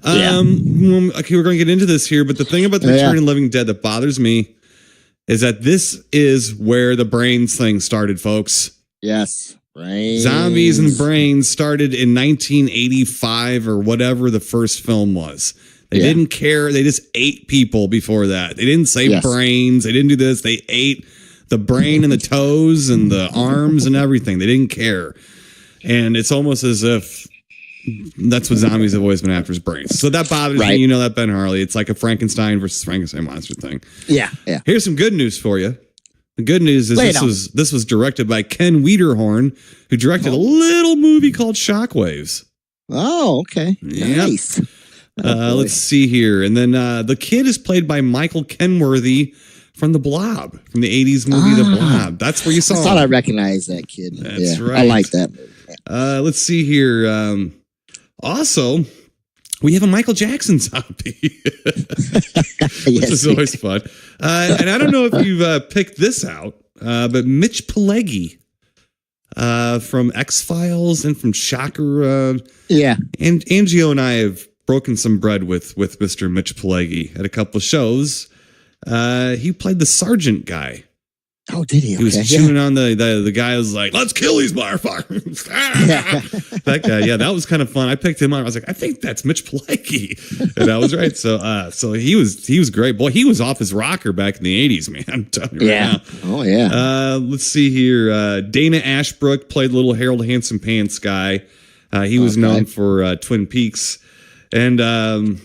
Okay, we're going to get into this here, but the thing about the Return of the Living Dead that bothers me is that this is where the brains thing started, folks. Yes. Brains. Zombies and Brains started in 1985 or whatever the first film was. They didn't care. They just ate people before that. They didn't say brains. They didn't do this. They ate the brain and the toes and the arms and everything. They didn't care. And it's almost as if that's what zombies have always been after, is brains. So that bothers me. You know that, Ben Harley. It's like a Frankenstein versus Frankenstein monster thing. Yeah. Here's some good news for you. The good news is this was directed by Ken Wiederhorn, who directed a little movie called Shockwaves. Oh, okay. Nice. Let's see here. And then the kid is played by Michael Kenworthy from The Blob, from the 80s movie The Blob. That's where you saw him. I thought I recognized that kid. That's right. I like that movie. Let's see here. Also, we have a Michael Jackson zombie. This is always fun. And I don't know if you've picked this out, but Mitch Pileggi from X-Files and from Shocker. And Angio and I have broken some bread with Mr. Mitch Pileggi at a couple of shows. He played the sergeant guy. Oh, did he? He was chewing on the guy who was like, let's kill these motherfuckers. That guy, that was kind of fun. I picked him up. I was like, I think that's Mitch Pileggi. And I was right. So he was great. Boy, he was off his rocker back in the 80s, man. I'm telling you right now. Oh, yeah. Let's see here. Dana Ashbrook played little Harold Handsome Pants guy. He was known for Twin Peaks. And I'm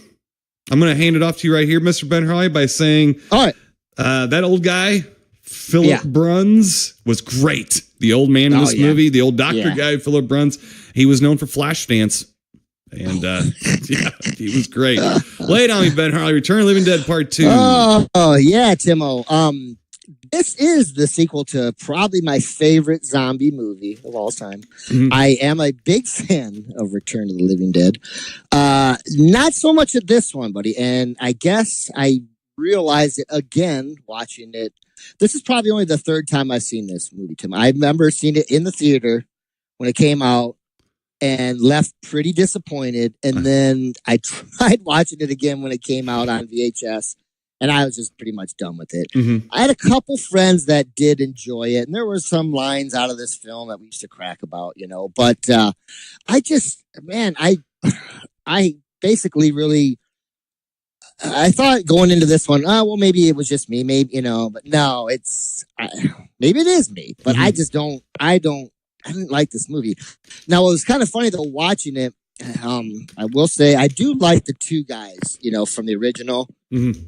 going to hand it off to you right here, Mr. Ben Harley, by saying, all right, that old guy, Philip Bruns, was great. The old man in this movie, the old doctor guy, Philip Bruns, he was known for Flashdance. And he was great. Lay it on me, Ben Harley. Return of the Living Dead Part 2. Oh yeah, Timo. This is the sequel to probably my favorite zombie movie of all time. Mm-hmm. I am a big fan of Return of the Living Dead. Not so much of this one, buddy. And I guess I realized it again watching it. This is probably only the third time I've seen this movie, Tim. I remember seeing it in the theater when it came out and left pretty disappointed. And then I tried watching it again when it came out on VHS. And I was just pretty much done with it. Mm-hmm. I had a couple friends that did enjoy it. And there were some lines out of this film that we used to crack about, But I basically really... I thought going into this one, maybe it was just me, maybe, but no, maybe it is me, but I didn't like this movie. Now, it was kind of funny though, watching it. I will say, I do like the two guys, from the original. Mm-hmm.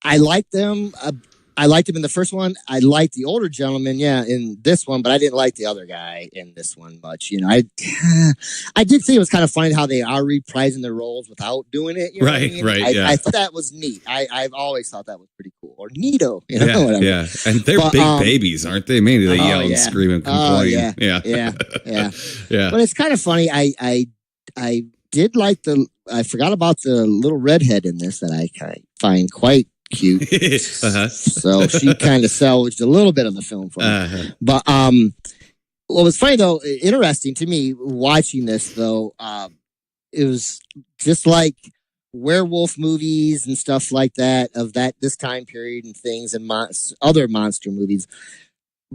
I like them. I liked him in the first one. I liked the older gentleman, in this one, but I didn't like the other guy in this one much. I did think it was kind of funny how they are reprising their roles without doing it. Right. I thought that was neat. I've always thought that was pretty cool. Or neato, whatever. Yeah, and they're big babies, aren't they? Maybe they yell and scream and complain. Yeah. But it's kind of funny. I did like I forgot about the little redhead in this that I find quite cute. So she kind of salvaged a little bit of the film for me. But what was funny though, interesting to me watching this though, it was just like werewolf movies and stuff like that of this time period and things, and other monster movies.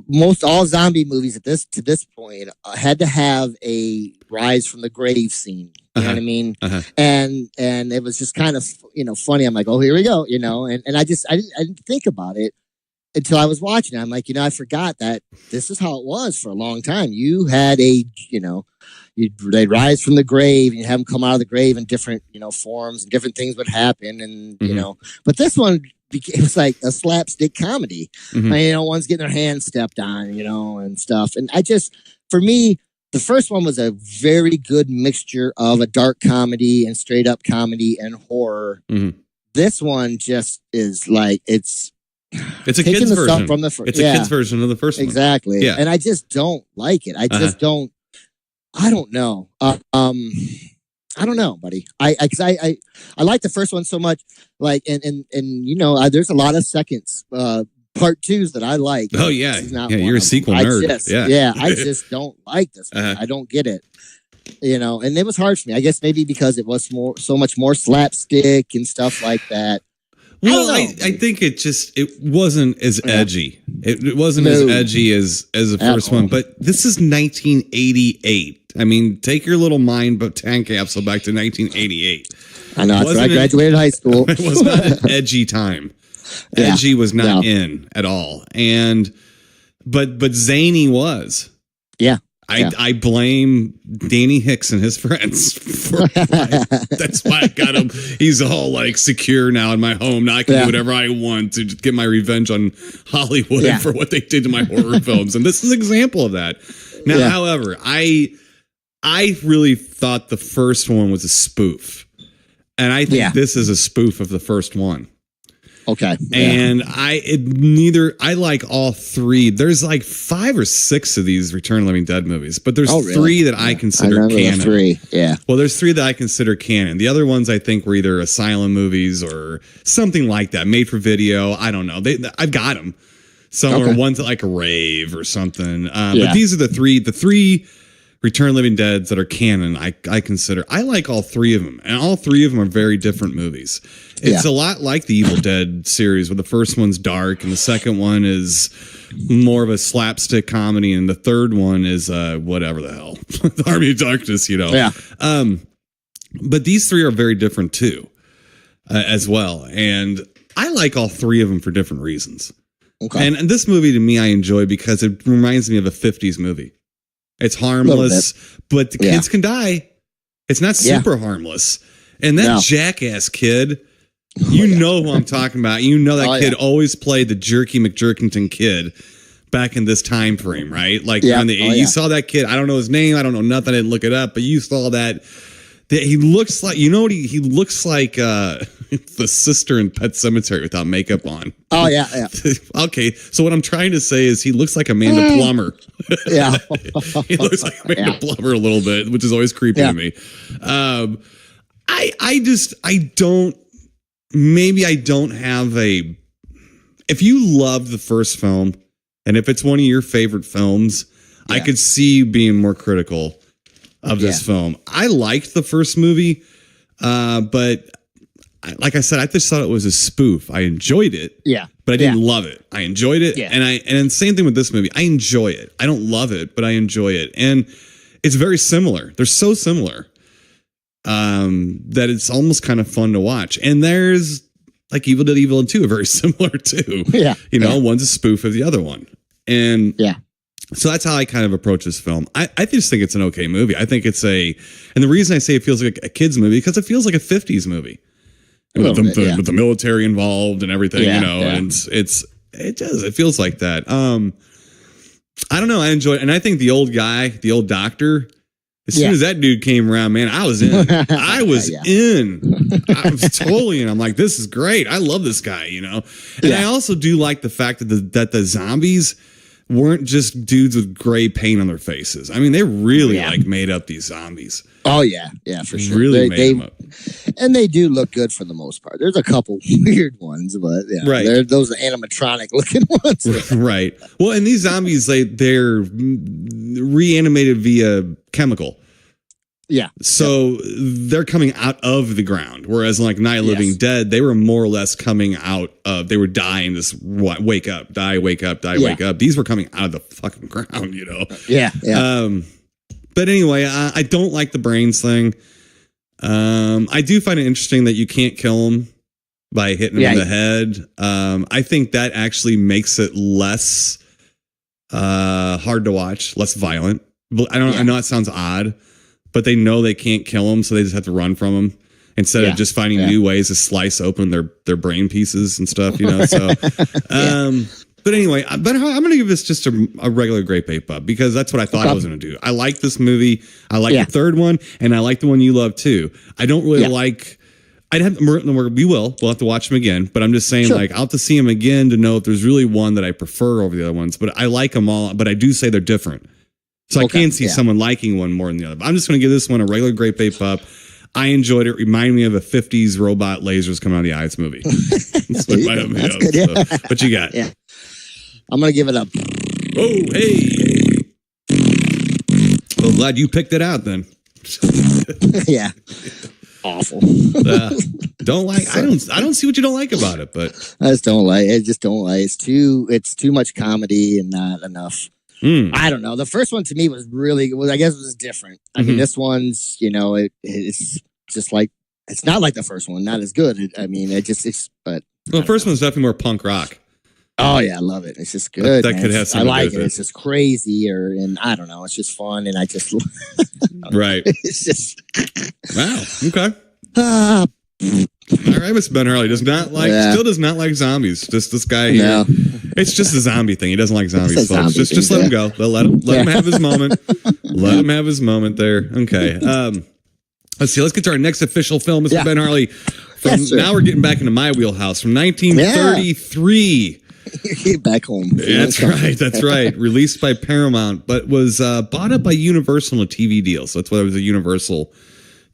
Most all zombie movies to this point had to have a rise from the grave scene. You know what I mean? And it was just kind of funny. I'm like, oh, here we go. And I didn't think about it until I was watching it. I'm like, I forgot that this is how it was for a long time. You had they'd rise from the grave and you have them come out of the grave in different forms, and different things would happen, and but this one. It was like a slapstick comedy. Mm-hmm. One's getting their hand stepped on, and stuff. And for me, the first one was a very good mixture of a dark comedy and straight up comedy and horror. Mm-hmm. This one just is like, it's a kid's version from the first. It's a kid's version of the first one. Exactly. Yeah. And I just don't like it. I don't know. I don't know, buddy. I like the first one so much, like, and there's a lot of seconds part twos that I like. Oh yeah, This is not yeah. one You're a of them. sequel nerd. I just don't like this one. Uh-huh. I don't get it. And it was hard for me. I guess maybe because it was so much more slapstick and stuff like that. Well, I think it wasn't as edgy. It wasn't as edgy as the first one. But this is 1988. I mean, take your little mind but time capsule back to 1988. I know. That's when I graduated high school. It was not an edgy time. Edgy was not in at all. But zany was. Yeah. I blame Danny Hicks and his friends for that's why I got him. He's all like secure now in my home. Now I can do whatever I want to get my revenge on Hollywood for what they did to my horror films. And this is an example of that. Now, however, I really thought the first one was a spoof. And I think this is a spoof of the first one. Okay. And I like all three. There's like 5 or 6 of these Return of the Living Dead movies, but there's 3 that I consider canon. 3, yeah. Well, there's 3 that I consider canon. The other ones I think were either asylum movies or something like that, made for video. I don't know. I've got them. Some are ones like a rave or something. But these are the three Return of the Living Deads that are canon. I consider. I like all 3 of them, and all 3 of them are very different movies. It's a lot like the Evil Dead series, where the first one's dark and the second one is more of a slapstick comedy, and the third one is whatever the hell, the Army of Darkness, Yeah. But these 3 are very different too, as well, and I like all 3 of them for different reasons. Okay. And this movie to me I enjoy because it reminds me of a 50s movie. It's harmless, but the kids can die. It's not super harmless. And that jackass kid, you know who I'm talking about. You know that kid always played the Jerky McJerkington kid back in this time frame, right? Like you saw that kid. I don't know his name. I don't know nothing. I didn't look it up, but you saw that. He looks like, you know what? He looks like the sister in Pet Sematary without makeup on. Oh, yeah. Okay, so what I'm trying to say is he looks like Amanda Plummer. Yeah. He looks like Amanda Plummer a little bit, which is always creepy to me. Maybe I don't have a... If you loved the first film, and if it's one of your favorite films, I could see you being more critical of this film. I liked the first movie, but like I said, I just thought it was a spoof. I enjoyed it, but I didn't love it. I enjoyed it, and same thing with this movie. I enjoy it. I don't love it, but I enjoy it, and it's very similar. They're so similar that it's almost kind of fun to watch. And there's like Evil Dead, Evil Dead 2 are very similar too. One's a spoof of the other one, and so that's how I kind of approach this film. I just think it's an okay movie. I think and the reason I say it feels like a kid's movie, because it feels like a 50s movie. With the military involved and everything, and it feels like that. I don't know. I enjoy it. And I think the old guy, the old doctor, as soon as that dude came around, man, I was in. I was in. I was totally in. I'm like, this is great. I love this guy, And I also do like the fact that the zombies weren't just dudes with gray paint on their faces. I mean, they really made up these zombies. Oh yeah, for sure. Really made them up. And they do look good for the most part. There's a couple weird ones, but they're those animatronic looking ones. Right. Well, and these zombies, they're reanimated via chemical. Yeah. So they're coming out of the ground, whereas like Night of the Living Dead, they were more or less coming out of. They were dying. This wake up, die, wake up, die, wake up. These were coming out of the fucking ground, Yeah. But anyway, I don't like the brains thing. I do find it interesting that you can't kill them by hitting them in the head. I think that actually makes it less hard to watch, less violent. I know it sounds odd, but they know they can't kill them, so they just have to run from them instead of just finding new ways to slice open their brain pieces and stuff, So, but anyway, I'm going to give this just a regular Great Bait Bub, because that's what I thought I was going to do. I like this movie. I like the third one, and I like the one you love too. I don't really like. We'll have to watch them again, but I'm just saying, I'll have to see them again to know if there's really one that I prefer over the other ones. But I like them all, but I do say they're different. So I can see someone liking one more than the other. But I'm just going to give this one a regular Great Bait Bub. I enjoyed it. Reminded me of a 50s robot lasers coming out of the eyes movie. That's what good, so, what you got? I'm gonna give it a. Oh, hey. Well, glad you picked it out then. Yeah. Awful. Don't like. I don't see what you don't like about it, but I just don't like. I just don't like. It's too much comedy and not enough. I don't know. The first one to me was really. I guess it was different. I mean, this one's it's just like it's not like the first one. Not as good. But the first one's definitely more punk rock. Oh yeah, I love it. It's just good. That could have. I like it. It's just crazy, and I don't know. It's just fun, and I just right. It's just wow. Okay. All right, Mr. Ben Harley still does not like zombies. Just this guy here. No. It's just a zombie thing. He doesn't like zombies, folks. Just let him go. Let him have his moment. Let him have his moment there. Okay. Let's see. Let's get to our next official film, Mr. Ben Harley. Now we're getting back into my wheelhouse from 1933. Get back home. That's right. That's right. Released by Paramount, but was bought up by Universal in a TV deal. So that's why it was a Universal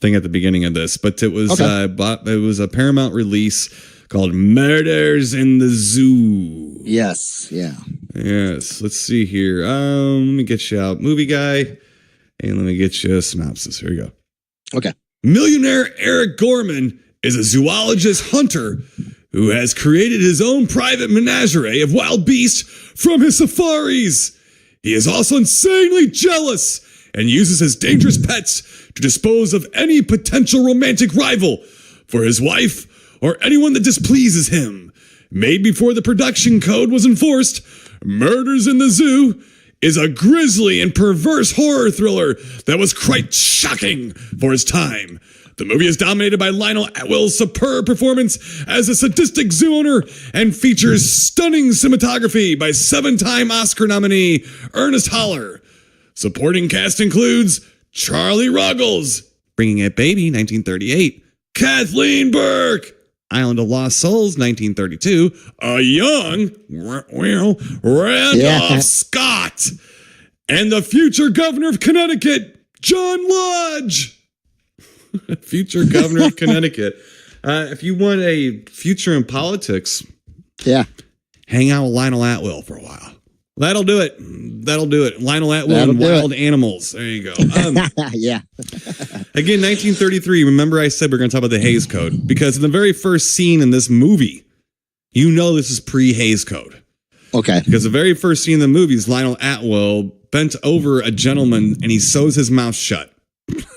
thing at the beginning of this. But it was it was a Paramount release called Murders in the Zoo. Yes. Yeah. Yes. Let's see here. Let me get you out, movie guy, and let me get you a synopsis. Here we go. Okay. Millionaire Eric Gorman is a zoologist hunter who has created his own private menagerie of wild beasts from his safaris. He is also insanely jealous and uses his dangerous pets to dispose of any potential romantic rival for his wife or anyone that displeases him. Made before the production code was enforced, Murders in the Zoo is a grisly and perverse horror thriller that was quite shocking for its time. The movie is dominated by Lionel Atwill's superb performance as a sadistic zoo owner and features stunning cinematography by 7-time Oscar nominee Ernest Haller. Supporting cast includes Charlie Ruggles, Bringing It Baby, 1938, Kathleen Burke, Island of Lost Souls, 1932, a young Randolph Scott, and the future governor of Connecticut, John Lodge. Future governor of Connecticut. If you want a future in politics, hang out with Lionel Atwill for a while. That'll do it. Lionel Atwill and Wild Animals. There you go. Yeah. Again, 1933. Remember I said we're going to talk about the Hays Code? Because in the very first scene in this movie, this is pre-Hays Code. Okay. Because the very first scene in the movie is Lionel Atwill bent over a gentleman and he sews his mouth shut.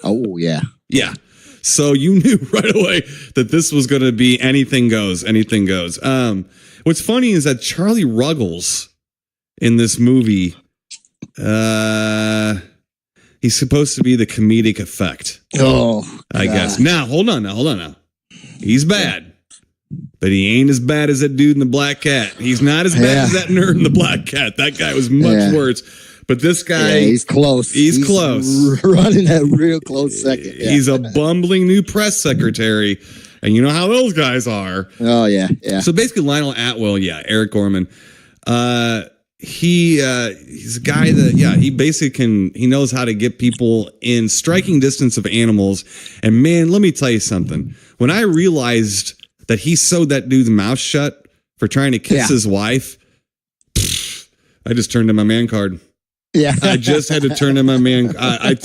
Oh, yeah. Yeah. So you knew right away that this was going to be anything goes. What's funny is that Charlie Ruggles in this movie, he's supposed to be the comedic effect. Oh, I guess. Now, hold on. He's bad, but he ain't as bad as that dude in the Black Cat. He's not as bad as that nerd in the Black Cat. That guy was much worse. But this guy, he's close. He's close. Running that real close second. Yeah. He's a bumbling new press secretary, and you know how those guys are. Oh yeah. So basically, Lionel Atwill, Eric Gorman, he's a guy that he basically he knows how to get people in striking distance of animals. And man, let me tell you something. When I realized that he sewed that dude's mouth shut for trying to kiss his wife, I just turned in my man card. Yeah, I just had to turn in my man. I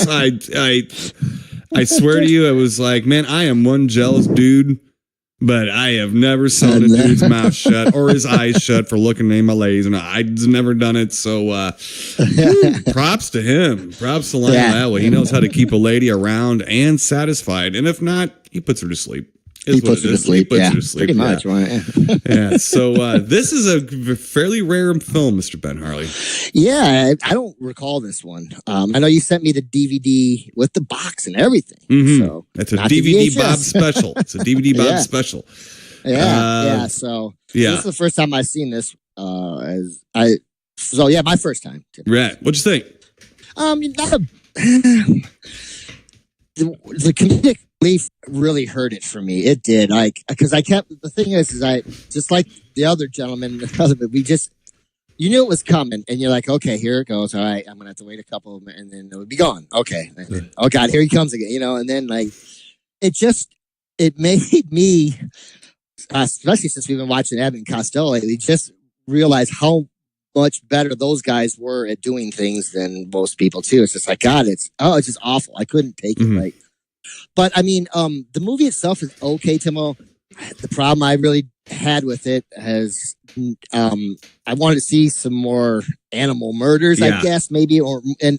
swear to you, I was like, man, I am one jealous dude, but I have never sewn a dude's mouth shut or his eyes shut for looking at my ladies, and I've never done it. So, props to him. Props to Lionel Atwill. He knows how to keep a lady around and satisfied, and if not, he puts her to sleep. He puts her to sleep. Pretty much. Right? Yeah. So this is a fairly rare film, Mr. Ben Harley. Yeah, I don't recall this one. I know you sent me the DVD with the box and everything. Mm-hmm. So it's a DVD Bob special. It's a DVD Bob special. Yeah. So this is the first time I've seen this. My first time. Right. What'd you think? The comedic relief really hurt it for me. It did. Because the thing is I just like the other gentleman, we just, you knew it was coming and you're like, okay, here it goes. All right, I'm going to have to wait a couple of minutes and then it would be gone. Okay. Oh God, here he comes again, and then it made me, especially since we've been watching Abbott and Costello lately, just realize how much better those guys were at doing things than most people too. It's just like, God, it's just awful. I couldn't take it. Like, but I mean, the movie itself is okay, Timo. The problem I really had with it has, I wanted to see some more animal murders, I guess, maybe, and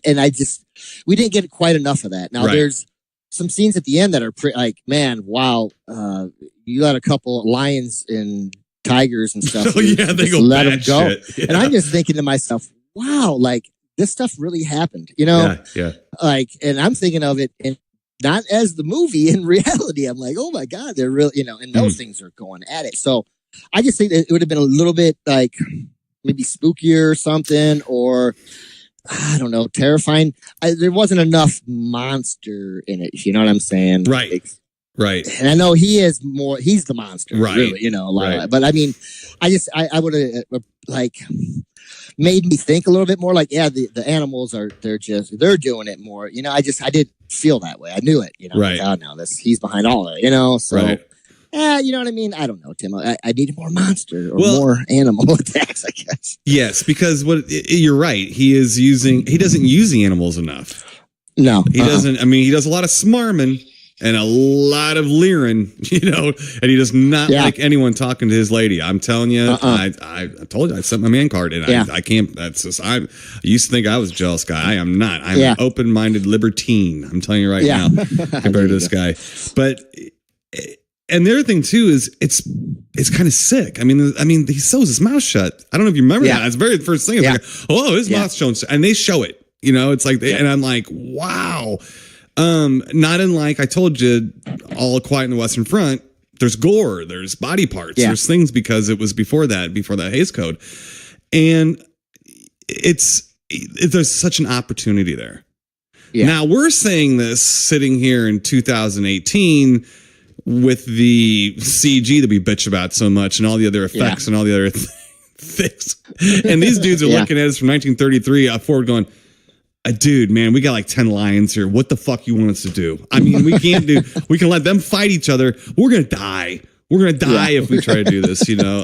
we didn't get quite enough of that. Now there's some scenes at the end that are like, man, wow, you got a couple lions and tigers and stuff. Oh yeah, they go let them go. Yeah. And I'm just thinking to myself, wow, like this stuff really happened, you know? Yeah. Like, and I'm thinking of it in not as the movie. In reality, I'm like, oh my God, they're really, you know, and those things are going at it. So I just think that it would have been a little bit like maybe spookier or something, or I don't know, terrifying. There wasn't enough monster in it. You know what I'm saying? Right. Like, right. And I know he's the monster, right? Really, you know. But I mean, I would have like made me think a little bit more. Like, yeah, the animals they're doing it more. You know, I didn't feel that way. I knew it. You know, right? Like, oh no, he's behind all of it. You know, so. Yeah, you know what I mean? I don't know, Tim. I needed more monster or more animal attacks, I guess. Yes, because you're right. He doesn't use the animals enough. No. He doesn't. I mean, he does a lot of smarming and a lot of leering, you know, and he does not like anyone talking to his lady. I'm telling you, I told you, I sent my man card, and I can't, I used to think I was a jealous guy. I am not. I'm an open-minded libertine. I'm telling you right now, compared to this guy. But... And the other thing too is it's kind of sick. I mean, he sews his mouth shut. I don't know if you remember that. It's the very first thing. It's like, his mouth's shown, and they show it. You know, it's like, and I'm like, wow. Not unlike I told you, All Quiet on the Western Front. There's gore, there's body parts, there's things because it was before that Hays Code, and there's such an opportunity there. Yeah. Now we're saying this sitting here in 2018. With the CG that we bitch about so much and all the other effects and all the other things. And these dudes are looking at us from 1933 forward going, dude, man, we got like 10 lions here. What the fuck you want us to do? I mean, we can let them fight each other. We're going to die. We're going to die if we try to do this, you know?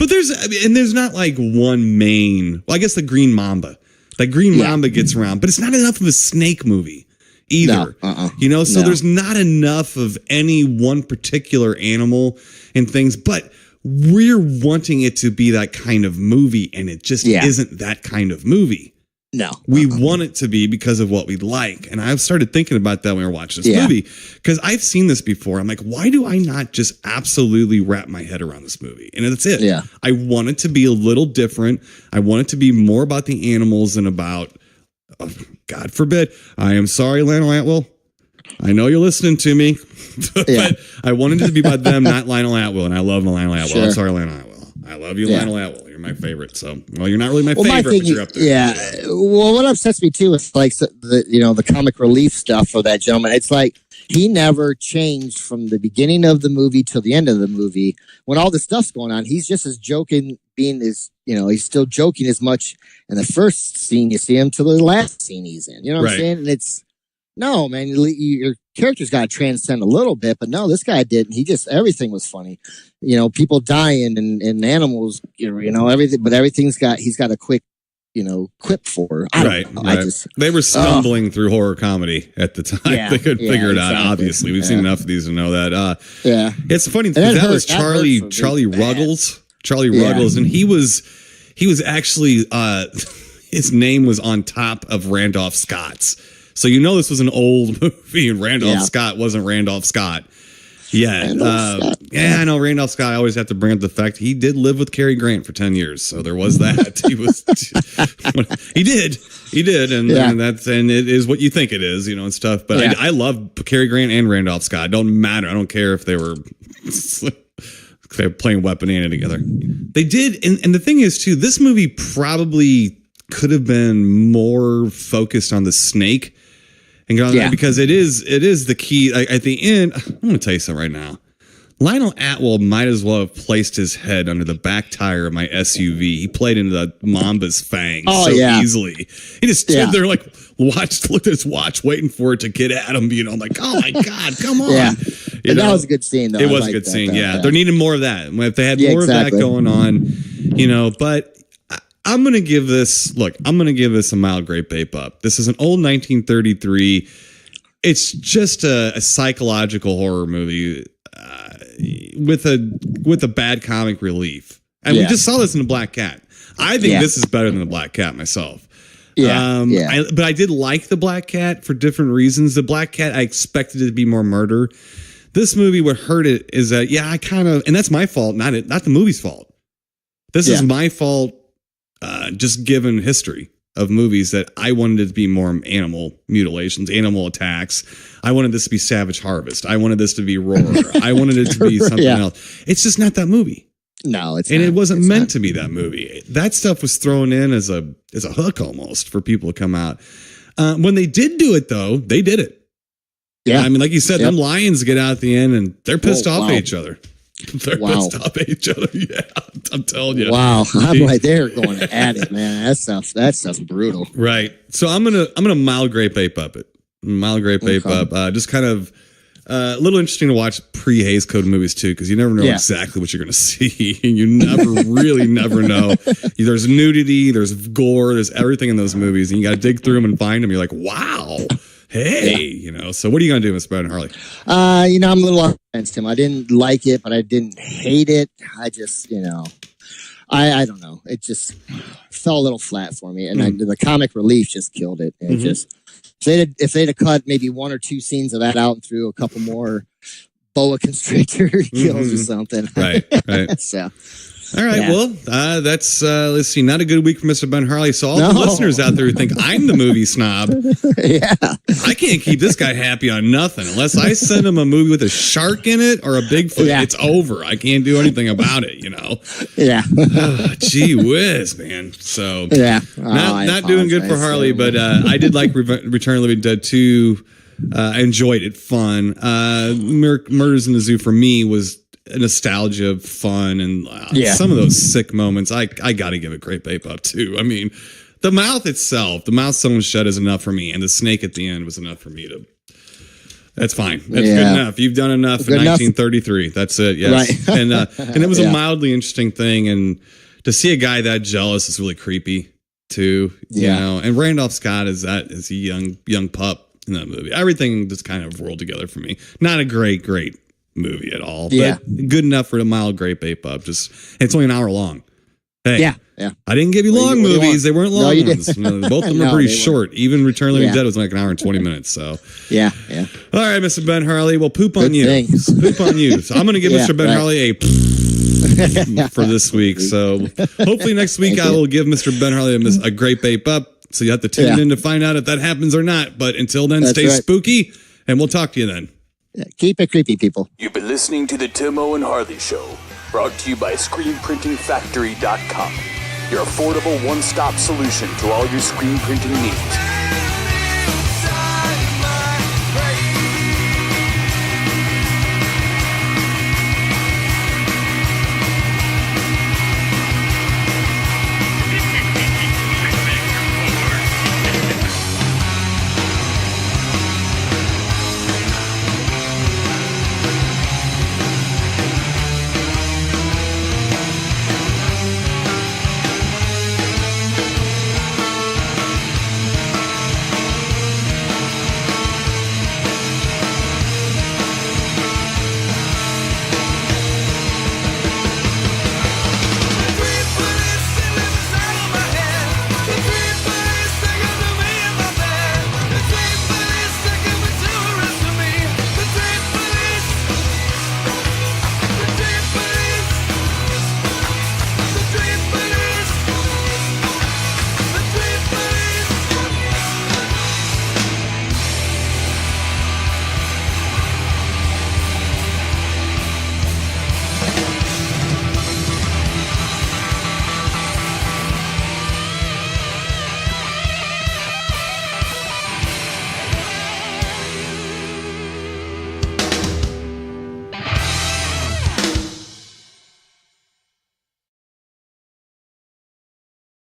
But there's not like one main, well, I guess the Green Mamba. That Green Mamba gets around, but it's not enough of a snake movie. Either, you know, so there's not enough of any one particular animal and things, but we're wanting it to be that kind of movie, and it just isn't that kind of movie. No, we want it to be because of what we like. And I've started thinking about that when we were watching this movie, because I've seen this before. I'm like, why do I not just absolutely wrap my head around this movie? And that's it. Yeah. I want it to be a little different. I want it to be more about the animals than about, God forbid. I am sorry, Lionel Atwill. I know you're listening to me, but I wanted it to be about them, not Lionel Atwill. And I love Lionel Atwill. Sure. I'm sorry, Lionel Atwill. I love you, Lionel Atwill. You're my favorite. So, well, you're not really my favorite, but you're up there. Yeah. Well, what upsets me too is like the comic relief stuff for that gentleman. It's like he never changed from the beginning of the movie till the end of the movie. When all this stuff's going on, he's just as joking, he's still joking as much in the first scene you see him to the last scene he's in. You know what I'm saying? And it's, no, man, your character's got to transcend a little bit, but no, this guy didn't. Everything was funny. You know, people dying and animals, you know, everything, but he's got a quick, quip for. Right. They were stumbling through horror comedy at the time. Yeah, they couldn't figure it out, obviously. We've seen enough of these to know that. It's funny because that was Charlie Ruggles. Charlie Ruggles, and he was actually his name was on top of Randolph Scott's. So this was an old movie, and Randolph Scott wasn't Randolph Scott. Yeah, I know Randolph Scott. I always have to bring up the fact he did live with Cary Grant for 10 years, so there was that. He did, and it is what you think it is, and stuff. But I love Cary Grant and Randolph Scott. It don't matter. I don't care if they were playing Wet Banana together. They did, and the thing is too, this movie probably could have been more focused on the snake. And because it is the key. At the end, I'm going to tell you something right now. Lionel Atwill might as well have placed his head under the back tire of my SUV. He played into the Mamba's fangs easily. He just stood there looked at his watch, waiting for it to get at him. I'm like, oh my God, come on. And that was a good scene, though. It was a good scene, They're needing more of that. If they had more of that going on, but I'm going to give this a mild great bape up. This is an old 1933. It's just a psychological horror movie with a bad comic relief. And we just saw this in The Black Cat. I think this is better than The Black Cat myself. But I did like The Black Cat for different reasons. The Black Cat, I expected it to be more murder. This movie, what hurt it is that, I kind of, and that's my fault, not the movie's fault. This is my fault, just given history of movies that I wanted it to be more animal mutilations, animal attacks. I wanted this to be Savage Harvest. I wanted this to be Roar. I wanted it to be something else. It's just not that movie. No, it's and not. It wasn't meant to be that movie. That stuff was thrown in as a hook almost for people to come out. When they did do it, though, they did it. Yeah, I mean, like you said, them lions get out at the end and they're pissed off at each other. They're pissed off at each other. Yeah, I'm telling you. Wow, I'm right there going at it, man. That stuff's brutal. Right. So I'm gonna mild grape ape up it. Mild grape ape up. Just kind of. A little interesting to watch pre-Hays Code movies too, because you never know exactly what you're going to see. You never know. There's nudity, there's gore, there's everything in those movies, and you got to dig through them and find them. You're like, wow, hey, So what are you going to do, Mr. Brad and Harley? I'm a little off against him. I didn't like it, but I didn't hate it. I just, I don't know. It just fell a little flat for me, and the comic relief just killed it. And it just. If they'd have cut maybe one or two scenes of that out and threw a couple more boa constrictor kills or something. Right. So, all right. Yeah. Well, that's let's see. Not a good week for Mr. Ben Harley. So all the listeners out there who think I'm the movie snob, I can't keep this guy happy on nothing unless I send him a movie with a shark in it or a Bigfoot. Yeah. It's over. I can't do anything about it. Yeah. Gee whiz, man. So not doing good for Harley, but I did like Return of the Living Dead 2. I enjoyed it. Fun. Murders in the Zoo for me was a nostalgia of fun and some of those sick moments. I got to give it great bape up too. I mean, the mouth someone shut is enough for me, and the snake at the end was enough for me to. That's fine. That's good enough. You've done enough in 1933. That's it. Yes, right. and it was a mildly interesting thing, and to see a guy that jealous is really creepy too. You know, and Randolph Scott is a young pup in that movie. Everything just kind of rolled together for me. Not a great movie at all, but good enough for a mild great bape up. It's only an hour long. Hey, I didn't give you long movies. They weren't long ones. Both of them are pretty short. Even Return of the Living Dead was like an hour and 20 minutes. So all right, Mr. Ben Harley. Well, poop on you. Poop on you. So I'm going to give Mr. Ben Harley a for this week. So hopefully next week I will give Mr. Ben Harley a great bape up. So you have to tune in to find out if that happens or not. But until then, stay spooky, and we'll talk to you then. Keep it creepy, people. You've been listening to the Timo and Harley Show, brought to you by ScreenPrintingFactory.com, your affordable one-stop solution to all your screen printing needs.